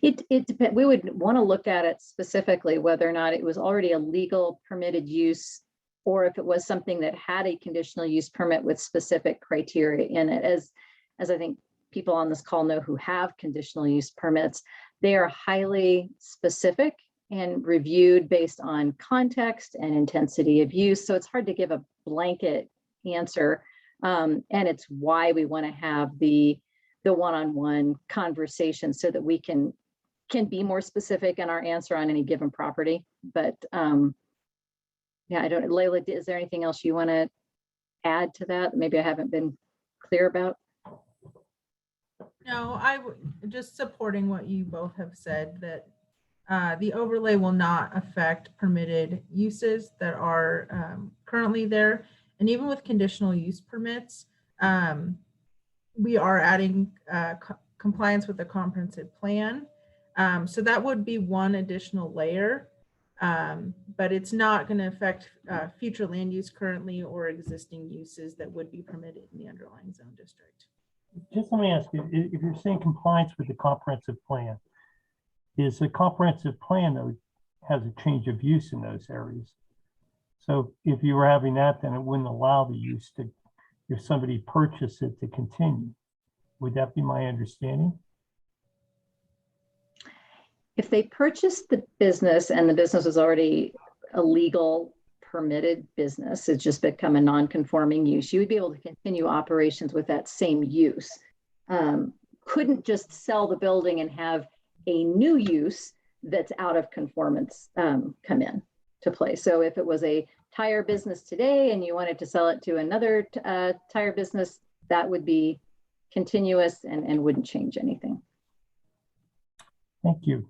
It depends. We would want to look at it specifically, whether or not it was already a legal permitted use, or if it was something that had a conditional use permit with specific criteria in it. As I think people on this call know who have conditional use permits, they are highly specific and reviewed based on context and intensity of use. So it's hard to give a blanket answer. And it's why we want to have the one-on-one conversation so that we can be more specific in our answer on any given property. But yeah, I don't, Layla, is there anything else you want to add to that? Maybe I haven't been clear about. No, just supporting what you both have said, that the overlay will not affect permitted uses that are currently there. And even with conditional use permits, we are adding compliance with the comprehensive plan. So that would be one additional layer, but it's not going to affect future land use currently or existing uses that would be permitted in the underlying zone district. Just let me ask you, if you're saying compliance with the comprehensive plan, is the comprehensive plan though has a change of use in those areas? So if you were having that, then it wouldn't allow the use to, if somebody purchased it, to continue. Would that be my understanding? If they purchased the business and the business was already a legal permitted business, it's just become a non-conforming use, you would be able to continue operations with that same use. Couldn't just sell the building and have a new use that's out of conformance come in to play. So if it was a tire business today and you wanted to sell it to another tire business, that would be continuous and wouldn't change anything. Thank you.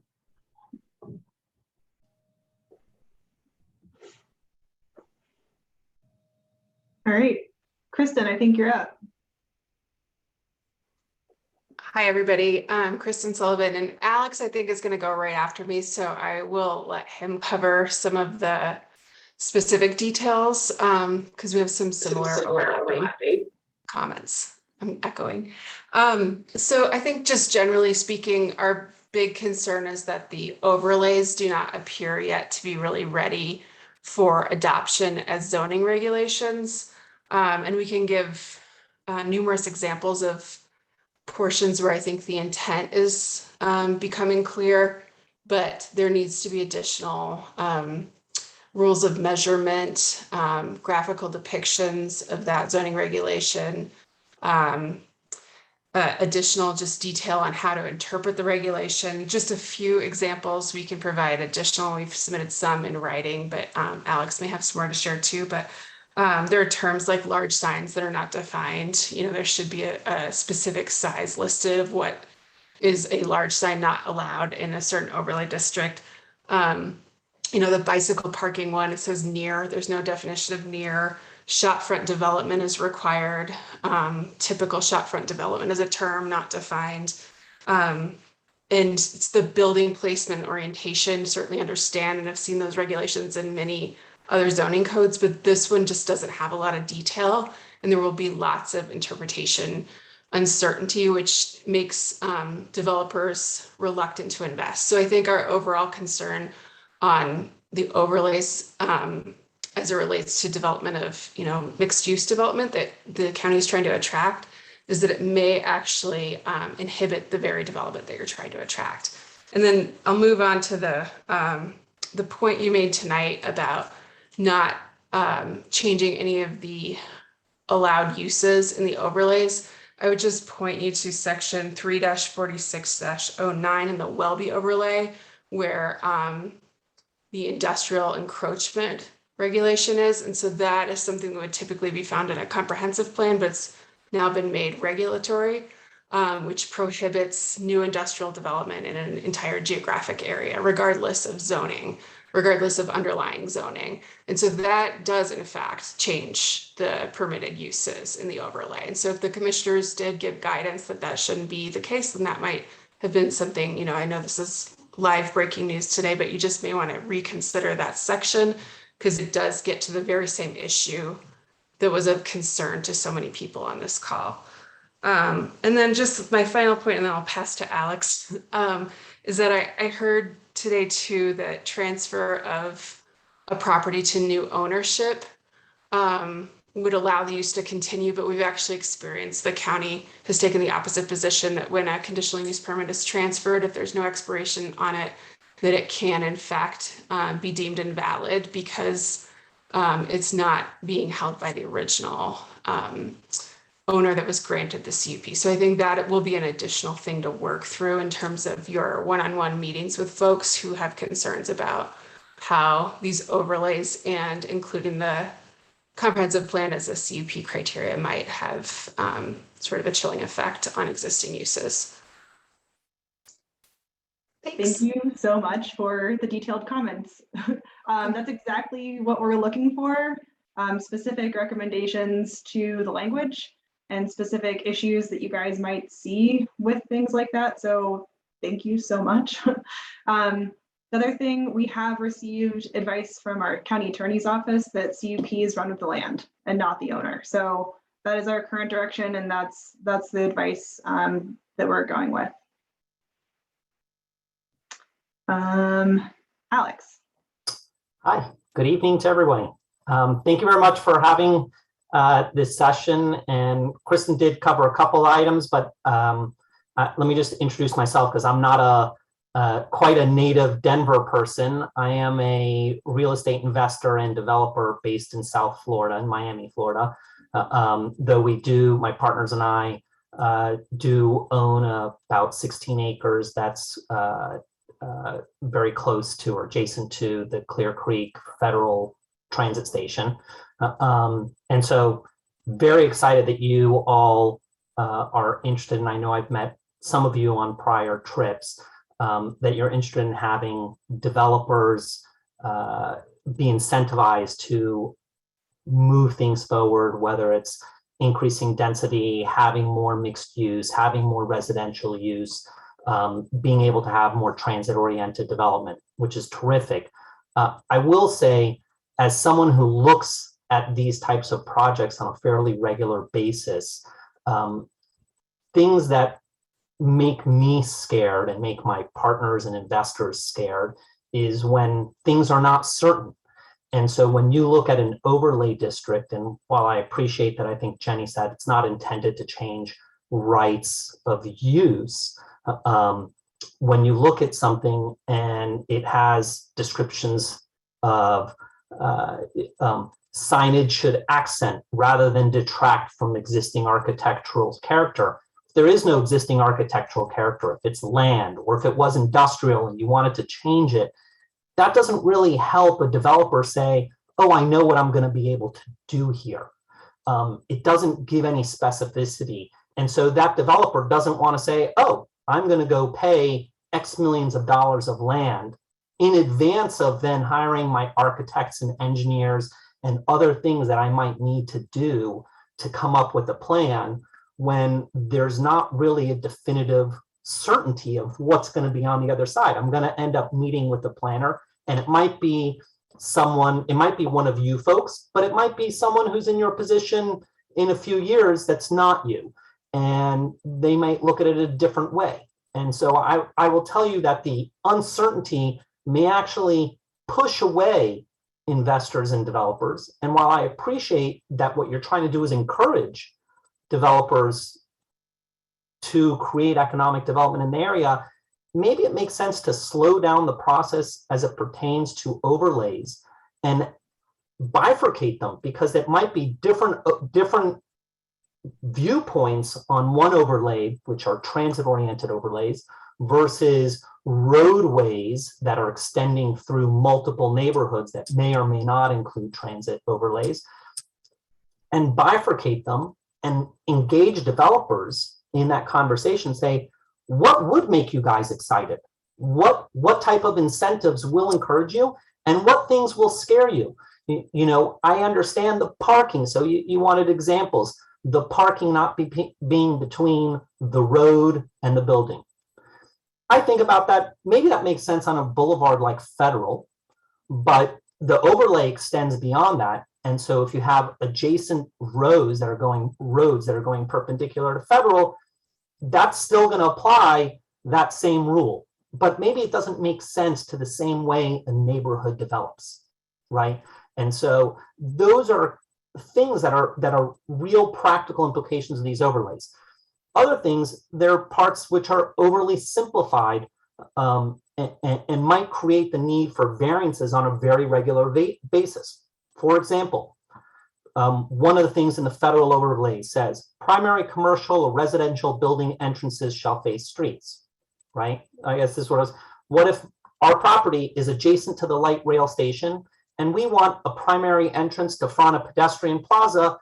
All right, Kristen, I think you're up. Hi, everybody. I'm Kristen Sullivan, and Alex, I think, is going to go right after me, so I will let him cover some of the specific details because we have some similar overlapping comments. I'm echoing. So I think just generally speaking, our big concern is that the overlays do not appear yet to be really ready for adoption as zoning regulations. And we can give numerous examples of portions where I think the intent is becoming clear, but there needs to be additional rules of measurement, graphical depictions of that zoning regulation, additional just detail on how to interpret the regulation. Just a few examples we can provide additional. We've submitted some in writing, but Alex may have some more to share too. But there are terms like large signs that are not defined. You know, there should be a specific size listed of what is a large sign not allowed in a certain overlay district. You know, the bicycle parking one, it says near, there's no definition of near. Shopfront development is required. Typical shopfront development is a term not defined. And it's the building placement orientation, certainly understand and have seen those regulations in many other zoning codes, but this one just doesn't have a lot of detail, and there will be lots of interpretation uncertainty, which makes developers reluctant to invest. So I think our overall concern on the overlays as it relates to development of, you know, mixed use development that the county is trying to attract is that it may actually inhibit the very development that you're trying to attract. And then I'll move on to the point you made tonight about not changing any of the allowed uses in the overlays. I would just point you to section 3-46-09 in the Welby Overlay, where the industrial encroachment regulation is. And so that is something that would typically be found in a comprehensive plan, but it's now been made regulatory, which prohibits new industrial development in an entire geographic area, regardless of zoning, regardless of underlying zoning. And so that does, in fact, change the permitted uses in the overlay. And so if the commissioners did give guidance that that shouldn't be the case, then that might have been something, you know, I know this is live breaking news today, but you just may want to reconsider that section because it does get to the very same issue that was of concern to so many people on this call. And then just my final point, and then I'll pass to Alex, is that I heard today too that transfer of a property to new ownership would allow the use to continue, but we've actually experienced the county has taken the opposite position, that when a conditional use permit is transferred, if there's no expiration on it, that it can in fact be deemed invalid because it's not being held by the original owner that was granted the CUP. So I think that it will be an additional thing to work through in terms of your one-on-one meetings with folks who have concerns about how these overlays and including the comprehensive plan as a CUP criteria might have sort of a chilling effect on existing uses. Thanks. Thank you so much for the detailed comments. That's exactly what we're looking for, specific recommendations to the language and specific issues that you guys might see with things like that. So thank you so much. The other thing, we have received advice from our county attorney's office that CUPs run with the land and not the owner. So that is our current direction, and that's the advice that we're going with. Alex. Hi, good evening to everybody. Thank you very much for having this session. And Kristen did cover a couple items, but let me just introduce myself because I'm not quite a native Denver person. I am a real estate investor and developer based in South Florida, in Miami, Florida. Though we do, my partners and I do own about 16 acres that's very close to or adjacent to the Clear Creek Federal Transit Station. And so very excited that you all are interested, and I know I've met some of you on prior trips, that you're interested in having developers be incentivized to move things forward, whether it's increasing density, having more mixed use, having more residential use, being able to have more transit-oriented development, which is terrific. I will say, as someone who looks at these types of projects on a fairly regular basis, things that make me scared and make my partners and investors scared is when things are not certain. And so when you look at an overlay district, and while I appreciate that, I think Jenny said it's not intended to change rights of use, when you look at something and it has descriptions of signage should accent rather than detract from existing architectural character. There is no existing architectural character. If it's land or if it was industrial and you wanted to change it, that doesn't really help a developer say, oh, I know what I'm going to be able to do here. It doesn't give any specificity. And so that developer doesn't want to say, oh, I'm going to go pay X millions of dollars of land in advance of then hiring my architects and engineers and other things that I might need to do to come up with a plan when there's not really a definitive certainty of what's going to be on the other side. I'm going to end up meeting with the planner, and it might be someone, it might be one of you folks, but it might be someone who's in your position in a few years that's not you, and they might look at it a different way. And so I will tell you that the uncertainty may actually push away investors and developers. And while I appreciate that what you're trying to do is encourage developers to create economic development in the area, maybe it makes sense to slow down the process as it pertains to overlays and bifurcate them, because it might be different viewpoints on one overlay, which are transit-oriented overlays, versus roadways that are extending through multiple neighborhoods that may or may not include transit overlays, and bifurcate them and engage developers in that conversation. Say, what would make you guys excited? What type of incentives will encourage you, and what things will scare you? You know, I understand the parking. So you wanted examples. The parking not being between the road and the building. I think about that. Maybe that makes sense on a boulevard like Federal, but the overlay extends beyond that. And so if you have adjacent roads that are going perpendicular to federal, that's still going to apply that same rule. But maybe it doesn't make sense to the same way a neighborhood develops, right? And so those are things that are real practical implications of these overlays. Other things, there are parts which are overly simplified and might create the need for variances on a very regular basis. For example, one of the things in the federal overlay says primary commercial or residential building entrances shall face streets, right? I guess this was, what if our property is adjacent to the light rail station and we want a primary entrance to front a pedestrian plaza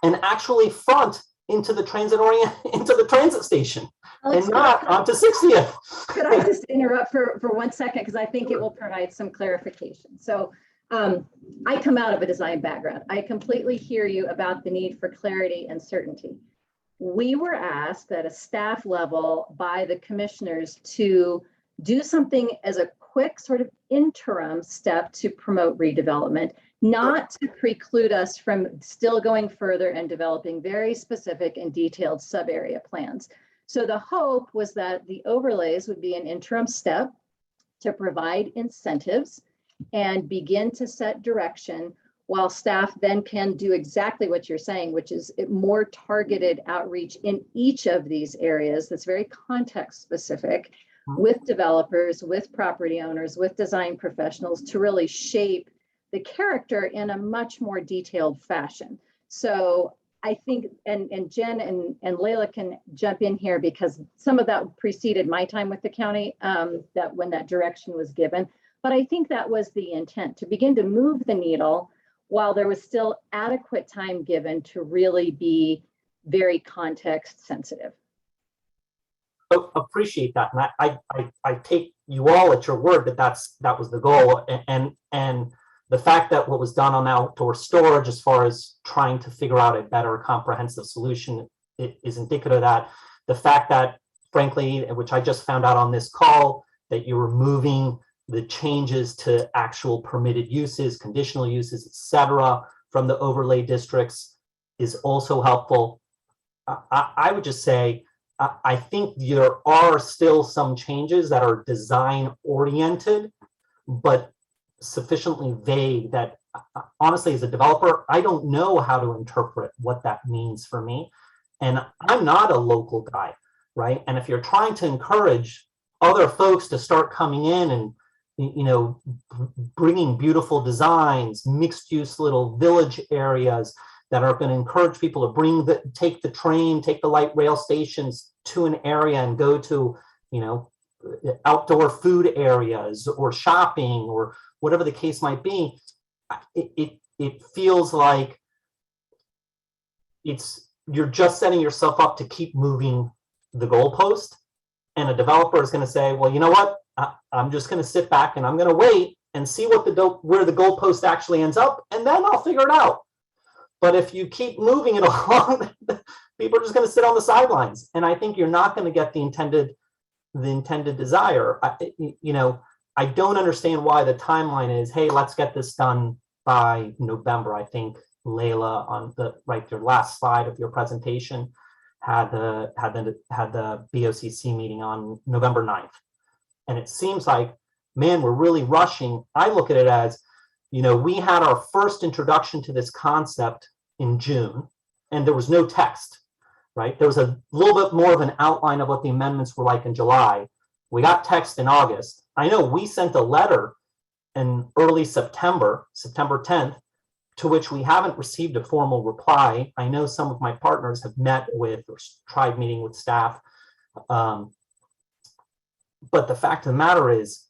and actually front into the transit station Alex, and not onto 60th. Could I just interrupt for 1 second? Because I think it will provide some clarification. So I come out of a design background. I completely hear you about the need for clarity and certainty. We were asked at a staff level by the commissioners to do something as a quick sort of interim step to promote redevelopment, not to preclude us from still going further and developing very specific and detailed sub-area plans. So the hope was that the overlays would be an interim step to provide incentives and begin to set direction, while staff then can do exactly what you're saying, which is more targeted outreach in each of these areas that's very context specific with developers, with property owners, with design professionals to really shape the character in a much more detailed fashion. So I think, and Jen and Layla can jump in here because some of that preceded my time with the county, that when that direction was given. But I think that was the intent, to begin to move the needle while there was still adequate time given to really be very context sensitive. Appreciate that, and I take you all at your word that that was the goal, and the fact that what was done on outdoor storage as far as trying to figure out a better comprehensive solution is indicative of that. The fact that, frankly, which I just found out on this call, that you're removing the changes to actual permitted uses, conditional uses, etc., from the overlay districts is also helpful. I would just say, I think there are still some changes that are design oriented, but sufficiently vague that honestly, as a developer, I don't know how to interpret what that means for me. And I'm not a local guy, right? And if you're trying to encourage other folks to start coming in and, you know, bringing beautiful designs, mixed use little village areas that are going to encourage people to take the train, take the light rail stations to an area and go to, you know, outdoor food areas or shopping or whatever the case might be, it feels like you're just setting yourself up to keep moving the goalpost, and a developer is going to say, well, you know what, I'm just going to sit back and I'm going to wait and see what where the goalpost actually ends up, and then I'll figure it out. But if you keep moving it along, people are just going to sit on the sidelines, and I think you're not going to get the intended desire. You know, I don't understand why the timeline is, hey, let's get this done by November. I think Layla on your last slide of your presentation had the BOCC meeting on November 9th. And it seems like, man, we're really rushing. I look at it as, you know, we had our first introduction to this concept in June, and there was no text, right? There was a little bit more of an outline of what the amendments were like in July. We got text in August. I know we sent a letter in early September 10th, to which we haven't received a formal reply. I know some of my partners have met with or tried meeting with staff. But the fact of the matter is,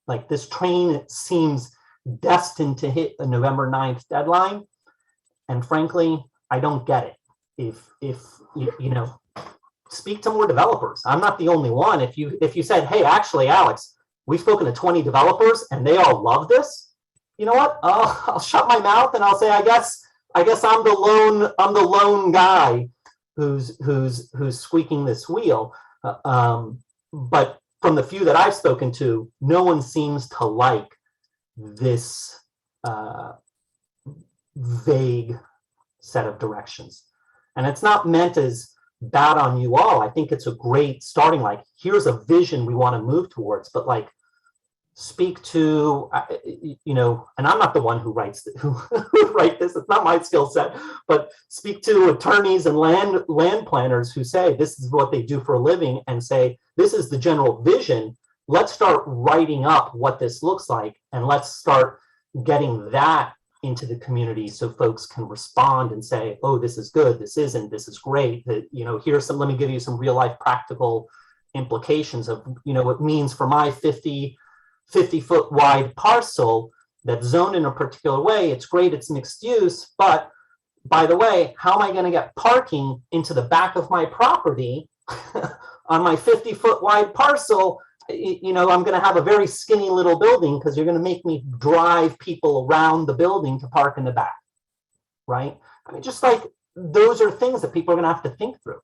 like, this train seems destined to hit the November 9th deadline. And frankly, I don't get it. If you know, speak to more developers. I'm not the only one. If you said, hey, actually, Alex, we've spoken to 20 developers and they all love this, you know what? I'll shut my mouth and I'll say, I guess I'm the lone guy who's squeaking this wheel. But from the few that I've spoken to, no one seems to like this vague set of directions. And it's not meant as bad on you all. I think it's a great starting, like, here's a vision we want to move towards, but like, speak to, you know, and I'm not the one who writes, who write this, it's not my skill set, but speak to attorneys and land planners who say, this is what they do for a living, and say, this is the general vision. Let's start writing up what this looks like, and let's start getting that into the community so folks can respond and say, oh, this is good, this isn't, this is great. That, you know, here's some, let me give you some real life practical implications of, you know, what it means for my 50-foot wide parcel that's zoned in a particular way. It's great, it's mixed use, but by the way, how am I going to get parking into the back of my property on my 50-foot wide parcel? You know, I'm going to have a very skinny little building because you're going to make me drive people around the building to park in the back, right? I mean, just like, those are things that people are going to have to think through.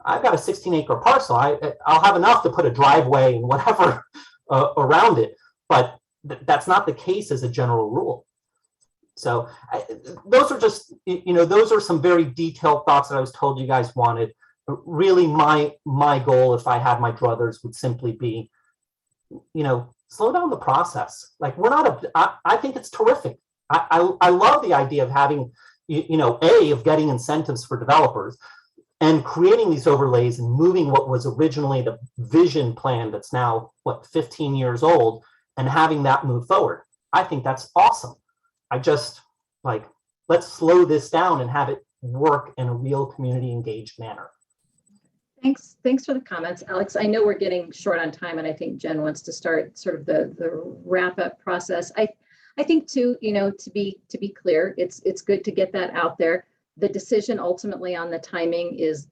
I've got a 16-acre parcel. I'll have enough to put a driveway and whatever around it, but that's not the case as a general rule. So those are just, you know, those are some very detailed thoughts that I was told you guys wanted. Really, my goal, if I had my druthers, would simply be, you know, slow down the process. Like, we're not I think it's terrific. I love the idea of having, you know, of getting incentives for developers and creating these overlays and moving what was originally the vision plan that's now, what, 15 years old, and having that move forward. I think that's awesome. I just, like, let's slow this down and have it work in a real community engaged manner. Thanks for the comments, Alex. I know we're getting short on time, and I think Jen wants to start sort of the wrap up process. I think too, you know, to be clear, it's good to get that out there. The decision ultimately on the timing is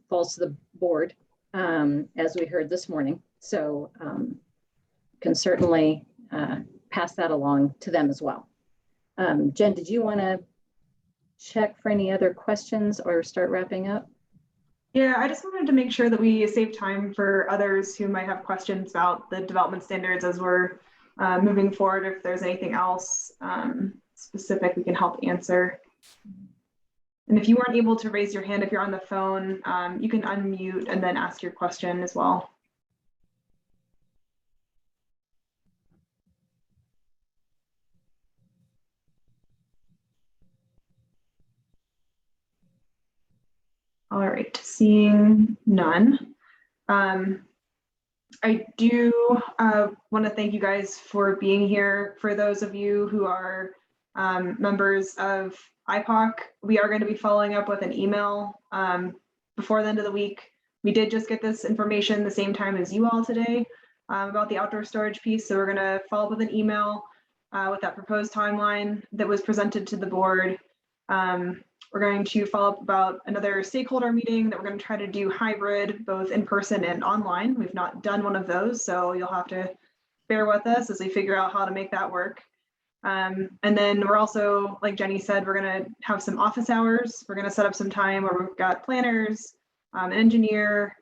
falls to the board, as we heard this morning. So can certainly pass that along to them as well. Jen, did you want to check for any other questions or start wrapping up? Yeah, I just wanted to make sure that we save time for others who might have questions about the development standards as we're moving forward. If there's anything else specific we can help answer. And if you weren't able to raise your hand, if you're on the phone, you can unmute and then ask your question as well. All right, seeing none. I do want to thank you guys for being here. For those of you who are members of IPOC, we are going to be following up with an email before the end of the week. We did just get this information the same time as you all today about the outdoor storage piece. So we're going to follow up with an email with that proposed timeline that was presented to the board. We're going to follow up about another stakeholder meeting that we're going to try to do hybrid, both in person and online. We've not done one of those, so you'll have to bear with us as we figure out how to make that work. And then we're also, like Jenny said, we're going to have some office hours. We're going to set up some time where we've got planners, an engineer,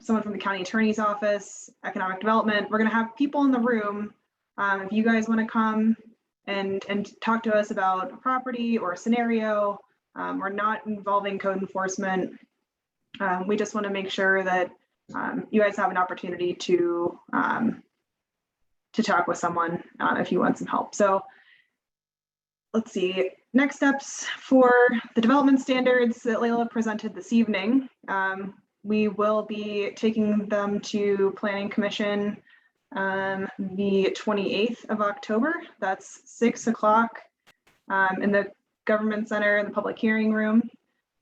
someone from the county attorney's office, economic development. We're going to have people in the room. If you guys want to come and talk to us about a property or a scenario, we're not involving code enforcement. We just want to make sure that you guys have an opportunity to talk with someone if you want some help. So let's see, next steps for the development standards that Layla presented this evening. We will be taking them to Planning Commission the 28th of October. That's 6 o'clock in the Government Center in the public hearing room.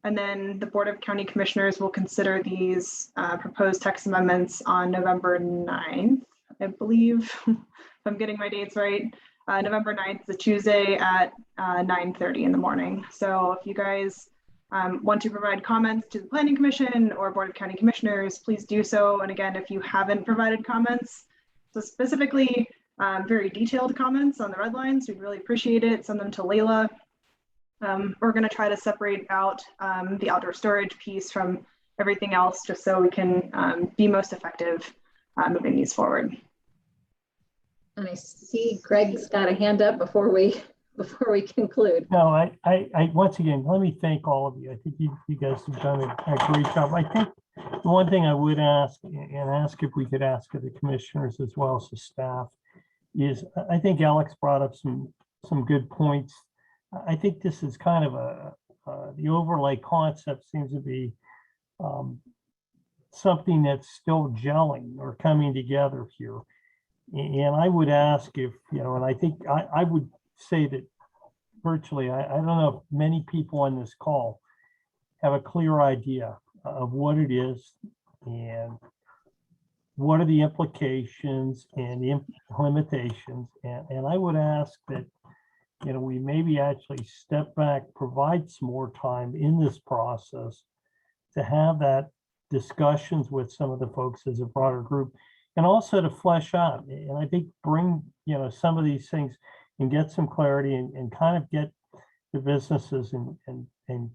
And then the Board of County Commissioners will consider these proposed text amendments on November 9th, I believe, if I'm getting my dates right. November 9th is a Tuesday at 9:30 in the morning. So if you guys want to provide comments to the Planning Commission or Board of County Commissioners, please do so. And again, if you haven't provided comments, so specifically very detailed comments on the red lines, we'd really appreciate it. Send them to Layla. We're going to try to separate out the outdoor storage piece from everything else, just so we can be most effective moving these forward. And I see Greg's got a hand up before we before we conclude? No, I once again, let me thank all of you. I think you guys have done a great job. I think the one thing I would ask, and ask if we could ask of the commissioners as well as the staff, is I think Alex brought up some good points. I think this is kind of the overlay concept seems to be something that's still gelling or coming together here. And I would ask if, and I think I would say that virtually, I don't know if many people on this call have a clear idea of what it is and what are the implications and the limitations. And I would ask that, we maybe actually step back, provide some more time in this process to have that discussions with some of the folks as a broader group, and also to flesh out, and I think bring, some of these things and get some clarity and kind of get the businesses and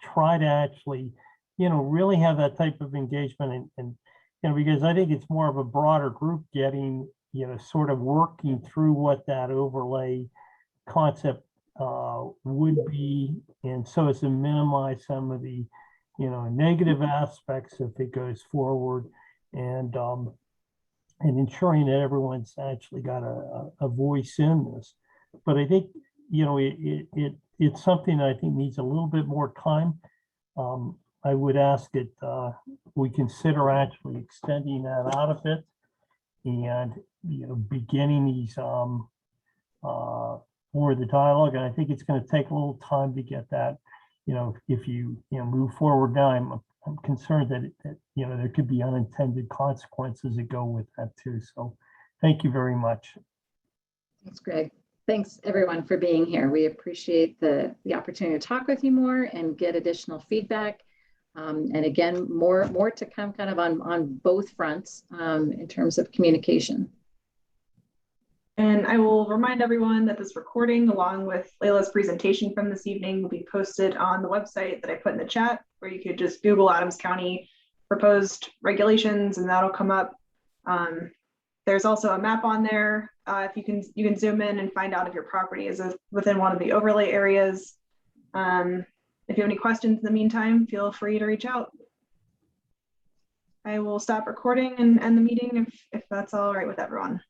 try to actually, really have that type of engagement and because I think it's more of a broader group getting, sort of working through what that overlay concept would be, and so as to minimize some of the, negative aspects if it goes forward, and ensuring that everyone's actually got a voice in this. But I think, it's something that I think needs a little bit more time. I would ask that we consider actually extending that out a bit and, beginning these more the dialogue. And I think it's going to take a little time to get that, if you, move forward now, I'm concerned that, there could be unintended consequences that go with that too. So thank you very much. Thanks, Greg. Thanks everyone for being here. We appreciate the opportunity to talk with you more and get additional feedback. And again, more to come kind of on both fronts in terms of communication. And I will remind everyone that this recording, along with Layla's presentation from this evening, will be posted on the website that I put in the chat, where you could just Google Adams County proposed regulations and that'll come up. There's also a map on there. If you can zoom in and find out if your property is within one of the overlay areas. If you have any questions in the meantime, feel free to reach out. I will stop recording and end the meeting if that's all right with everyone.